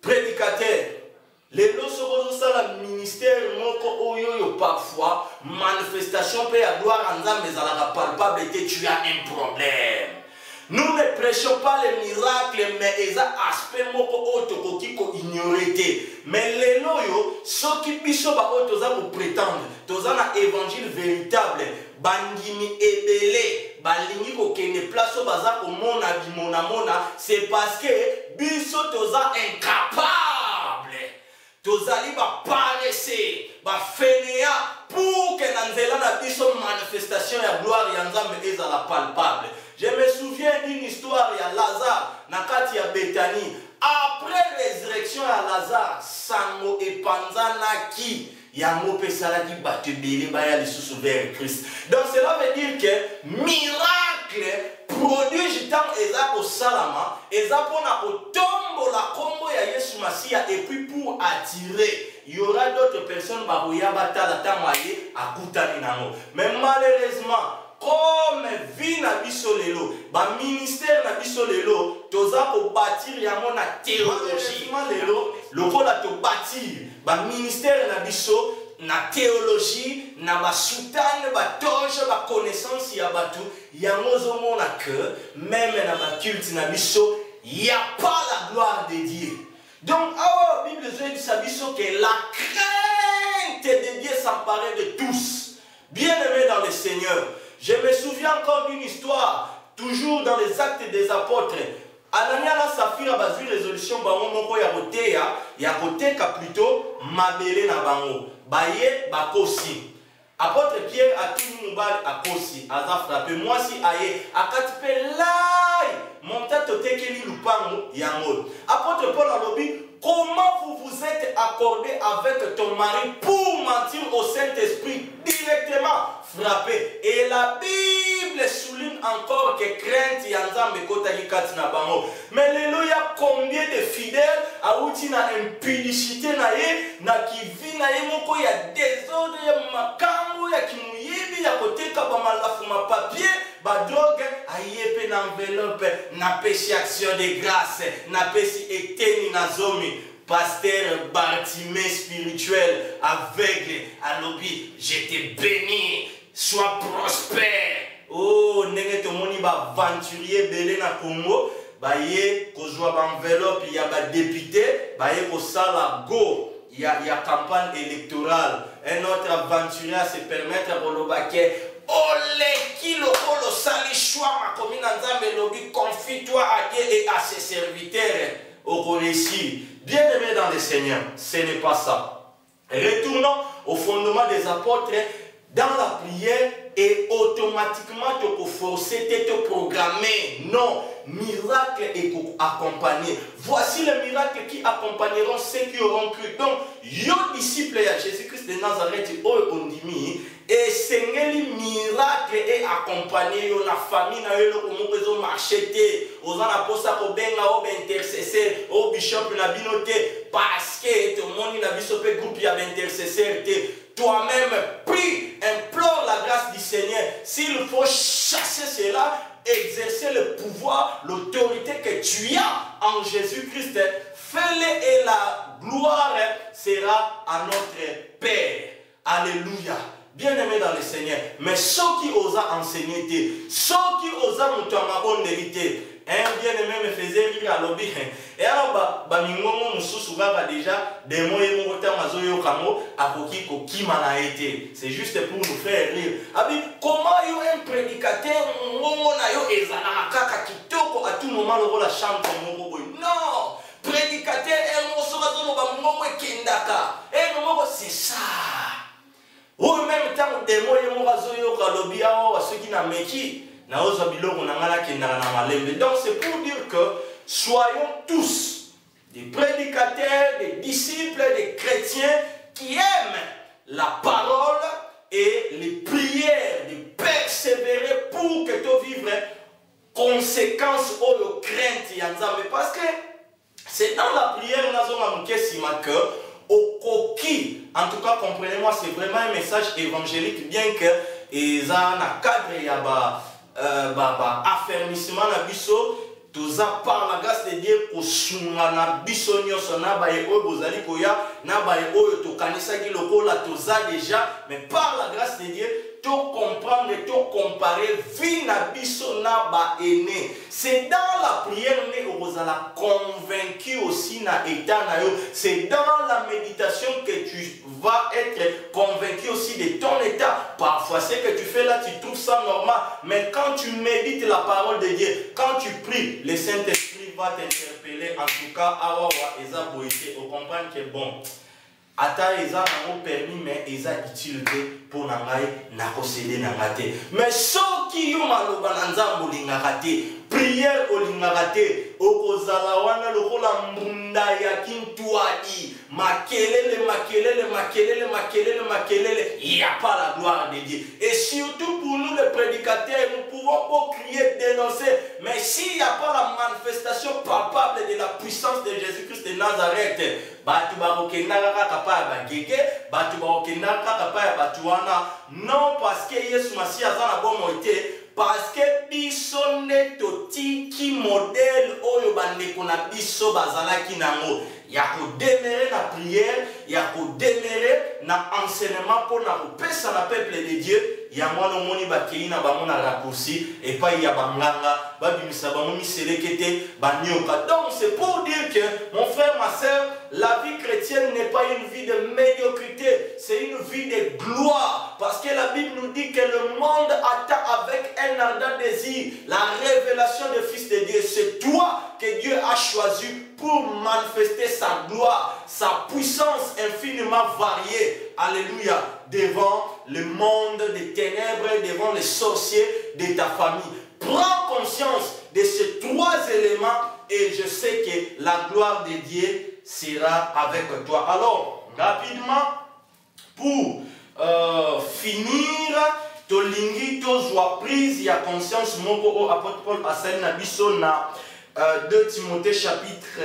Prédicateur. Les lois la ministère parfois manifestation peut y gloire en âme mais à la palpable que tu as un problème. Nous ne prêchons pas les miracles mais ils ont aspect moko auto qui ignoré. Mais les loyo ceux qui biso ba auto za pour prétendre toza na évangile véritable bangimi ebele balingi ko kene place baza ko mona bimona mona c'est parce que biso toza incapable. Tozali ba paresse, ba fainéa pour que nanzela na biso manifestation ya gloire ya Nzambe ezala palpable. Je me souviens d'une histoire ya Lazare na kati ya Bethanie. Après résurrection ya Lazare, sango epanzana ki yango pesalaki bato ebele baya lisusu vers Christ. Donc cela veut dire que miracle produit tant eza ko salama eza pona ko tombo la kombo ya Yesu Masia et puis pour attirer il y aura d'autres personnes baroya batala tamaye akutani nango. Mais malheureusement comme vie na biso lelo ba ministère na biso lelo toza ko bâtir yango na théologie lelo lokola to bâtir ba ministère na biso na théologie, na ba soutane, ba toge, ba connaissance ya batu, yango zomona que même na ba culte na biso, y a pas la gloire de Dieu. Donc, la Bible dit sa biso que la crainte de Dieu s'emparait de tous. Bien-aimés dans le Seigneur, je me souviens encore d'une histoire, toujours dans les actes des apôtres. Anania na Safira bazui résolution bango moko ya koteya, ya koteka plutôt mabele na bango. Baye bakosi. Apôtre Pierre a tenu mobile akosi, aza frappé. Moi si aye, akatipe lai, monta totekeli lupango yango. Apôtre Paul a lobi, comment vous vous êtes accordé avec ton mari pour mentir au Saint-Esprit directement frappé? Et la Bible souligne encore que crainte ya nzambe kotaki kati na bango. Mais lelo ya combien de fidèles auti na impudicité na ye, na kivi na ye moko ya désordre ya makambo ya kimuyibi ya koteka ba malafu ma papier, ba drogue ayepe na enveloppe na pesi action de grâce, na pesi eteni na zomi. Pasteur Bartimée spirituel, aveugle, à l'obi, je te bénis, sois prospère. Oh, n'est-ce que mon aventurier belé na Congo, baye, kozwa ba enveloppe, il y a ba député, baye ko sala go, il y a campagne électorale. Un autre aventurier à se permettre à Bolobake, ole qui le sali choix ma commune en lobby, confie-toi à Dieu et à ses serviteurs. Au récit. Bien-aimés dans le Seigneur, ce n'est pas ça. Retournons au fondement des apôtres dans la prière et automatiquement te forcer, te programmer. Non, miracle est accompagné. Voici les miracles qui accompagneront ceux qui auront cru. Donc, yo disciples à Jésus-Christ de Nazareth, on dit, et Seigneur, miracle est accompagné. Yo na famille na yo ko mo marcheté. Aux apôtres ko benga o intercesseur, au bishop na binoté parce que tout le monde na biso pe groupe ya intercesseur. Toi-même, prie, implore la grâce du Seigneur. S'il faut chasser cela, exercer le pouvoir, l'autorité que tu as en Jésus-Christ, fais-le et la gloire sera à notre Père. Alléluia. Bien-aimé dans le Seigneur. Mais ceux qui osent enseigner, ceux qui osent nous bonne vérité, un bien-aimé me faisait rire à l'objet. Et alors, déjà, des mots et mots c'est juste pour nous faire rire. Comment un prédicateur à tout moment la chambre non! Prédicateur, c'est ça. Ou même temps, des mots et mots ceux qui n'ont donc c'est pour dire que soyons tous des prédicateurs, des disciples, des chrétiens qui aiment la parole et les prières, de persévérer pour que tu vives conséquences aux craintes. Parce que c'est dans la prière que au coquille, en tout cas comprenez-moi, c'est vraiment un message évangélique, bien que ils ont un cadre, il y a affermissement na biso, tous par la grâce de Dieu, au sungana biso nyoso na baye o bozali koya na baye o to kanisa ki lokola toza déjà, mais par la grâce de Dieu, to comprendre, to comparer vie na biso na ba aîné. C'est dans la prière ne ozala convaincu aussi na état na yo. C'est dans la méditation que tu vas être convaincu aussi de ton état. Parfois, ce que tu fais là, tu trouves ça normal. Mais quand tu médites la parole de Dieu, quand tu pries, le Saint-Esprit va t'interpeller. En tout cas, awa eza boité. On comprend que bon. Ata eza nango permis, mais eza utilité pour nangai na posséder nangate. Mais ceux qui ont maloba nanzambo lingakate, prière au lingakate, okozala wana lokola mbunda ya kintuadi, makelele, makelele, makelele, makelele, makelele, il n'y a pas la gloire de Dieu. Et surtout pour nous les prédicateurs, nous pouvons pas crier, dénoncer, mais s'il n'y a pas la manifestation palpable de la puissance de Jésus-Christ de Nazareth, non parce que Yesu Masi azana bomo été, parce que biso netoti ki modèle oyo bandeko na biso bazalaki nango ya ko demeurer na prière, ya ko demeurer na enseignement pour na kopesa na peuple de Dieu, ya mwana moni bakei na bango na raccourci et pas ya banganga babimisa bango miselekete banyoka. Donc c'est pour dire que mon frère, ma soeur, la vie chrétienne n'est pas une vie de médiocrité, c'est une vie de gloire. Parce que la Bible nous dit que le monde attend avec un ardent désir la révélation du Fils de Dieu. C'est toi que Dieu a choisi pour manifester sa gloire, sa puissance infiniment variée. Alléluia. Devant le monde des ténèbres, devant les sorciers de ta famille. Prends conscience de ces trois éléments et je sais que la gloire de Dieu sera avec toi. Alors, rapidement, pour finir, tolingi tozwa prise ya conscience moko o apôtre Paul asali na biso na 2 Timothée chapitre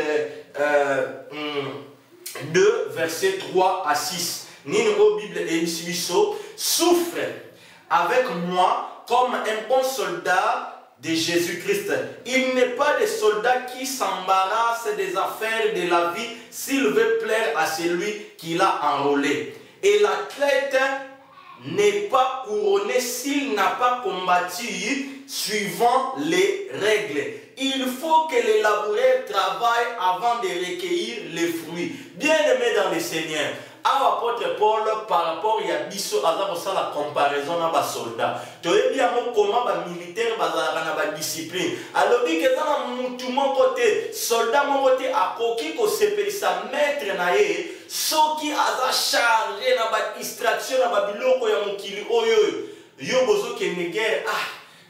2 verset 3 à 6. Nini o Bible et biso souffre avec moi comme un bon soldat de Jésus-Christ. Il n'est pas des soldats qui s'embarrassent des affaires de la vie s'il veut plaire à celui qui l'a enrôlé. Et l'athlète n'est pas couronné s'il n'a pas combattu suivant les règles. Il faut que les laboureurs travaillent avant de recueillir les fruits. Bien-aimés dans le Seigneur, apôtre Paul par rapport à biso aza la comparaison na ba soldat to yebi amo comment ba militaire bazala na ba discipline alors bi que dans mutu mon côté soldat mon côté akoki ko sepelisa maître na ye soki aza chargé na ba distraction na ba biloko ya mokili oyo yo bozo ke guerre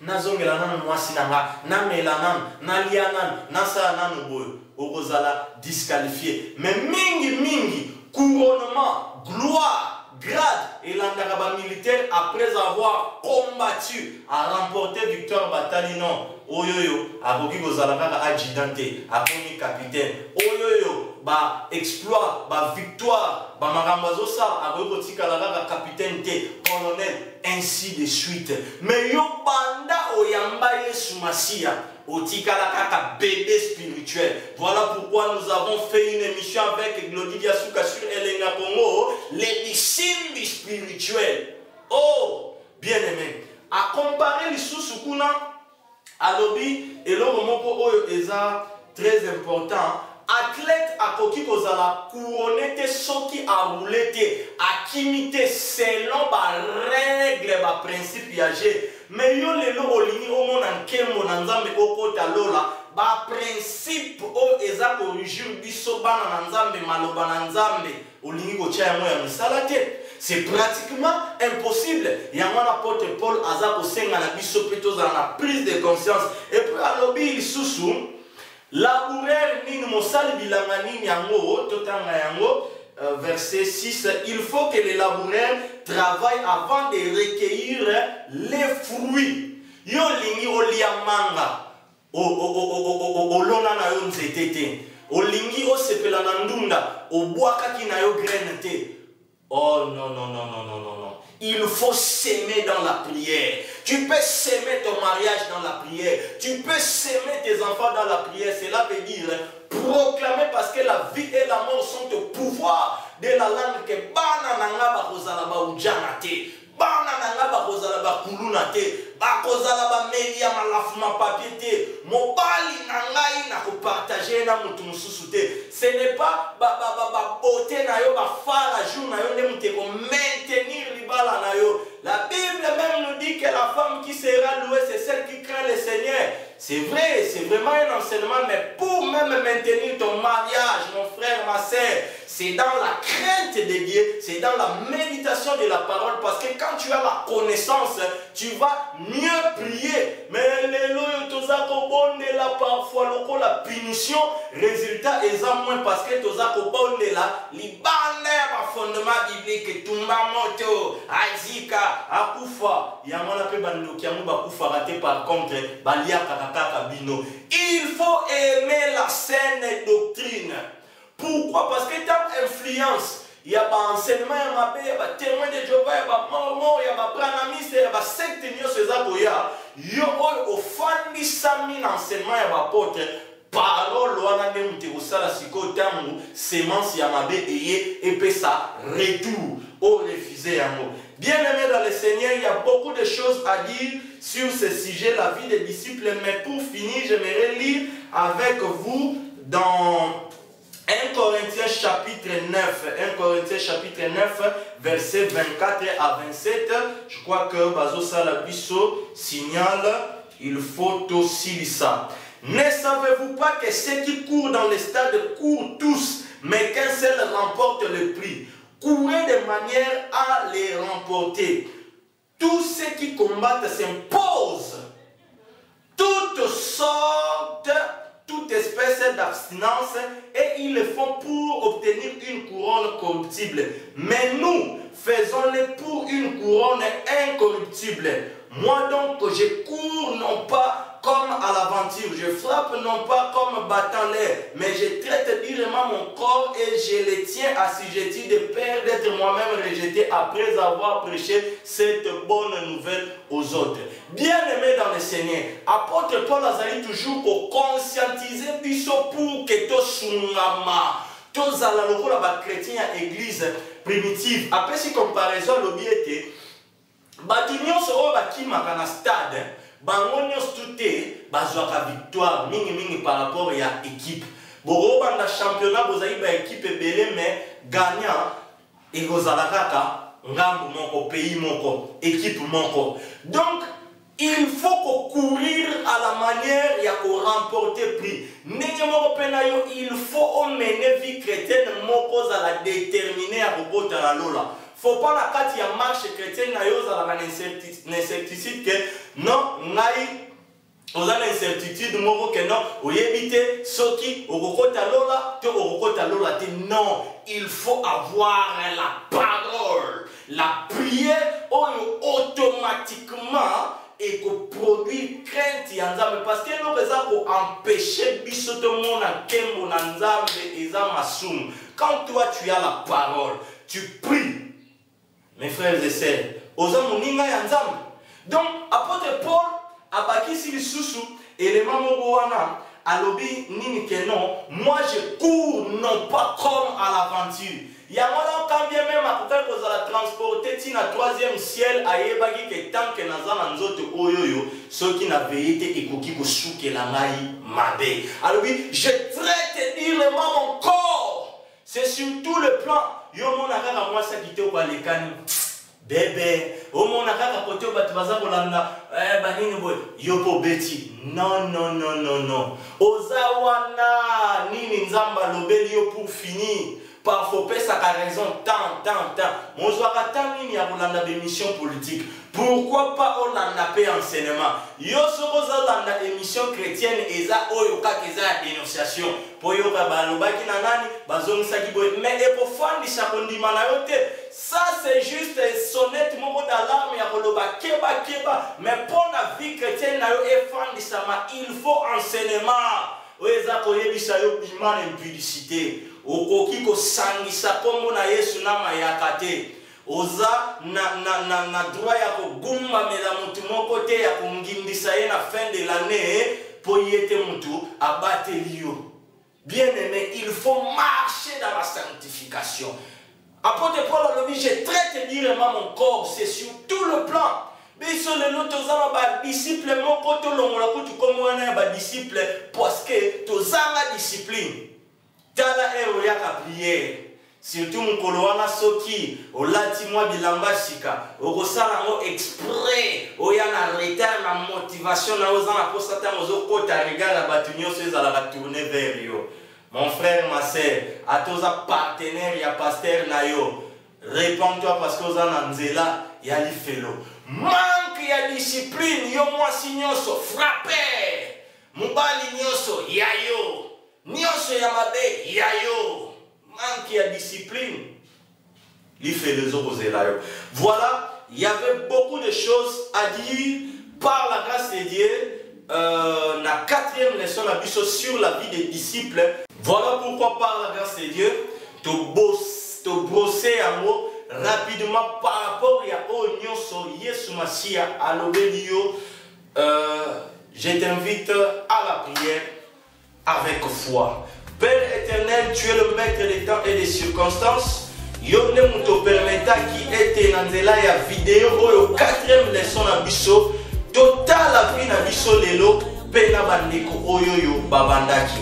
nazongela nanu mwasi nanga namela nanu nalia nanu nasala nanu boyo okozala disqualifié mais mingi couronnement, gloire, grade et l'andaraba militaire après avoir combattu à remporter victoire bataille non oyoyo aboki kozalaka adjudante akomi capitaine oyoyo ba exploit ba victoire ba makambazo sa aboki kotikalaka capitaine te colonel ainsi de suite mais yo banda oyamba Yesu Masia otikala kaka bébé spirituel. Voilà pourquoi nous avons fait une émission avec Glody Diasuka sur Elenga Congo, les disciples spirituels. Oh, bien aimé. À comparer les sous-soukuna, à lobby et le moment est très important. Athlète à koki kozala couronné te soki a roulé te a kimité selon ba règle ba principe yagé mais yo lelo olingi omo na nkemo na nzambe okota lola ba principe o eza corrigir biso bana na nzambe maloba na nzambe olingi ko tia yango ya misala te c'est pratiquement impossible yango na apôtre Paul aza ko senga na biso plutôt dans la prise de conscience et puis alobi lisusu laboureur nini mosali bilanga nini yango totanga yango verset 6 il faut que les laboureurs travaillent avant de recueillir les fruits yo lingi olia manga olona na yo nzete te olingi osepela na ndunda obwakaki na yo graine te oh non non non non non non non. Il faut s'aimer dans la prière. Tu peux s'aimer ton mariage dans la prière. Tu peux s'aimer tes enfants dans la prière. Cela veut dire proclamer parce que la vie et la mort sont au pouvoir de la langue que bana nanga ba kozala ba ujana te. Bana nanga ba kozala ba kuluna te. Ba kozala ba media malafuma papier te. Mobali nanga ina ko partager na mutu mususu te. Ce n'est pas ba beauté na yo ba fara jour na yo ndé mutu ko maintenir libala. La Bible même nous dit que la femme qui sera louée, c'est celle qui craint le Seigneur. C'est vrai, c'est vraiment un enseignement, mais pour même maintenir ton mariage, mon frère, ma soeur, c'est dans la crainte de Dieu, c'est dans la méditation de la parole, parce que quand tu as la connaissance, tu vas mieux prier. Mais les loyaux, parfois, la punition, résultat est en moins parce que tu as là, les fondement biblique, Tumba Moto, Aizika, Akufa, Yamana pe Bandoki, Yamuba Kufa raté par contre, Balia Kakaka Bino. Il faut aimer la saine doctrine. Pourquoi? Parce que dans influence, il y a un enseignement, il y a un témoin de Jéhovah, il y a un mormon, il y a un branamiste, il y a un secte, il y a il y a un offandi sami enseignement, il y a un apôtre. Parole wana nde mutu kosala sikoyo ntango semence ya mabe eye epesa retour au refusé yango. Bien aimé dans le Seigneur, il y a beaucoup de choses à dire sur ce sujet, la vie des disciples, mais pour finir, j'aimerais lire avec vous dans 1 Corinthiens chapitre 9, 1 Corinthiens chapitre 9, versets 24 à 27. Je crois que Bazo Salabiso signale, il faut aussi ça. Ne savez-vous pas que ceux qui courent dans les stades courent tous, mais qu'un seul remporte le prix? Courez de manière à les remporter. Tous ceux qui combattent s'imposent toutes sortes, toute espèce d'abstinence, et ils le font pour obtenir une couronne corruptible. Mais nous, faisons-le pour une couronne incorruptible. incorruptible. Moi donc, je cours non pas comme à l'aventure, je frappe non pas comme battant l'air, mais je traite durement mon corps et je le tiens assujetti de peur d'être moi-même rejeté après avoir prêché cette bonne nouvelle aux autres. Bien-aimés dans le Seigneur, apôtre Paul Azali toujours pour conscientiser biso pour que to sungama. Tous à la locale chrétien église primitive. Après si comparaison l'objet Batignon sera bakimaka na stade, bangonyo stute, bazwaka victoire, mingi par rapport à équipe. Boro banda championnat, bozaï ba équipe belé, mais gagnant, et gozalakaka, ngambu moko, pays moko, équipe moko. Donc, il faut courir à la manière il y a pour remporter prix. Il faut mener vie chrétienne moko à la déterminer à propos de la lola. Faut pas la carte y a marche chrétienne na yo za la incertitude que non ngai oza la incertitude moko que non oyebite soki okokota lola te okokota lola te non, il faut avoir la parole, la prière automatiquement et que produit crainte ya nzambe parce que nous ça pour empêcher biso to mona kembo na nzambe eza masumu. Quand toi tu as la parole, tu pries. Mes frères et sœurs, oza moninga ya nzambe. Donc apôtre Paul abaki si lisusu élément moko wana alobi nini que non, moi je cours non pas comme à l'aventure. Yamona quand bien même akoka kozala transporter tina 3e ciel ayebaki que tant que nazala nzoto oyoyo soki na veillé ekoki kosukela ngai mabe. Alobi je traite durement mon corps. C'est sur tout le plan. Yo mona kaka moi ça kité au balekani. Bébé, au mona kaka côté au batubaza kolanda banini boy yo po beti. Non. Ozawana nini nzamba lobeli yo pour finir. Parfois, ça a raison, tant. Mon zoakata nini ya kolanda des missions politiques. Pourquoi pas on a pas enseignement? Yo sokoza landa émission chrétienne eza oyo kaka eza ya dénonciation. Po yo ka balobaki na nani bazongisaki boy mais et pour fandisa kondima na yo te. Ça c'est juste sonnette moko d'alarme ya koloba keba mais pour la vie chrétienne na yo e fandisa ma il faut enseignement. Oeza koyebisa yo bima na impudicité. Okoki ko sangisa kombo na Yesu na mayaka te. Oza na droit ya ko gumba mela mutu moko te ya kongindisa ye na fin de l'année po yete mutu abate liyo. Bien aimé, il faut marcher dans la sanctification. Apôtre Paul a dit, je traite durement mon corps, c'est sur tout le plan. Mais sur les autres disciples, mon côté longola kutu comme un disciple parce que tous la discipline. Tala ero ya ka prière. Surtout mon koloana soki, o lati moi bilamba sika, o kosala ngo exprès, o ya na retard na motivation na ozana postata mozo kota regard la batunyo se za la tourner vers yo. Mon frère, ma sœur, à tous les partenaires, il y a pasteur na yo. Réponds-toi parce que ozana nzela ya li felo. Manque ya discipline, yo moi signoso frapper. Mubali nyoso ya yo. Nyoso ya mabe ya yo. Manque ya discipline. Li fait les autres. Voilà, il y avait beaucoup de choses à dire par la grâce de Dieu. La 4e leçon sur la vie des disciples. Voilà pourquoi par la grâce de Dieu, te brosser un mot rapidement par rapport à Onyoso Yesu Masia à l'obédio. Je t'invite à la prière avec foi. Père éternel, tu es le maître des temps et des circonstances. Yonde muto permetta qui était dans la vidéo au 4e leçon na biso. Total la vie na biso lelo pena bandeko oyoyo babandaki.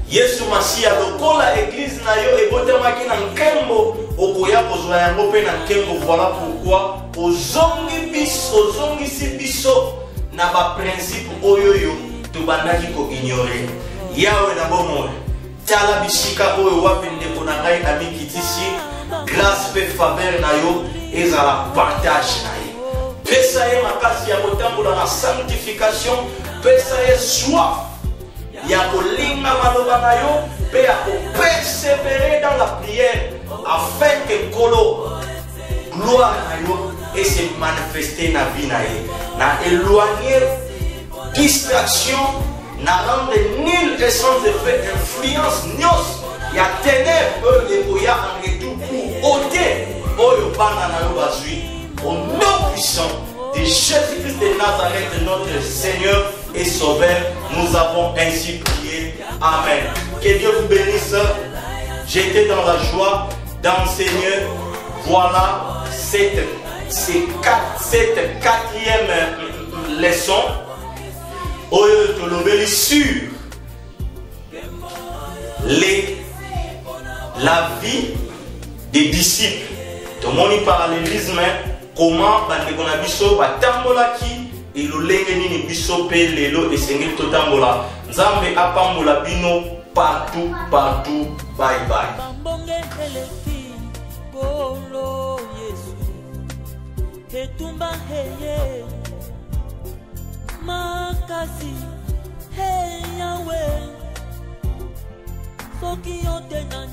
Yesu Masia lokola église na yo ebotemaki na nkembo okoya kozwa yango pe na nkembo. Voilà pourquoi ozongisi biso na ba principe oyoyo tobandaki ko ignorer. Yawe na bomo tala bisika oyo wapi ndeko na ngai ami kitisi grâce pe faveur na yo ezala partage na yo. Pesa ye makasi ya kotambola na sanctification, pesa ye soif ya kolinga maloba na yo pe ya persévérer dans la prière afin que kolo gloire na yo et se manifester na vie na ye. Na éloigner distraction, na rendre nul essence de fait influence nyos. Ya ténèbres de boya en retour pour ôter oyo bana na yo bazui. Au nom puissant de Jésus-Christ de Nazareth, notre Seigneur et Sauveur, nous avons ainsi prié. Amen. Que Dieu vous bénisse. J'étais dans la joie d'enseigner. Voilà cette quatrième leçon. Sur la vie des disciples. Tout le monde parallélisme. Comment bandeko na biso batambolaki elolenge nini biso pe lelo esengeli totambola. Nzambe apambola bino partout. Bye bye. Makasi hey Yahweh soki ote na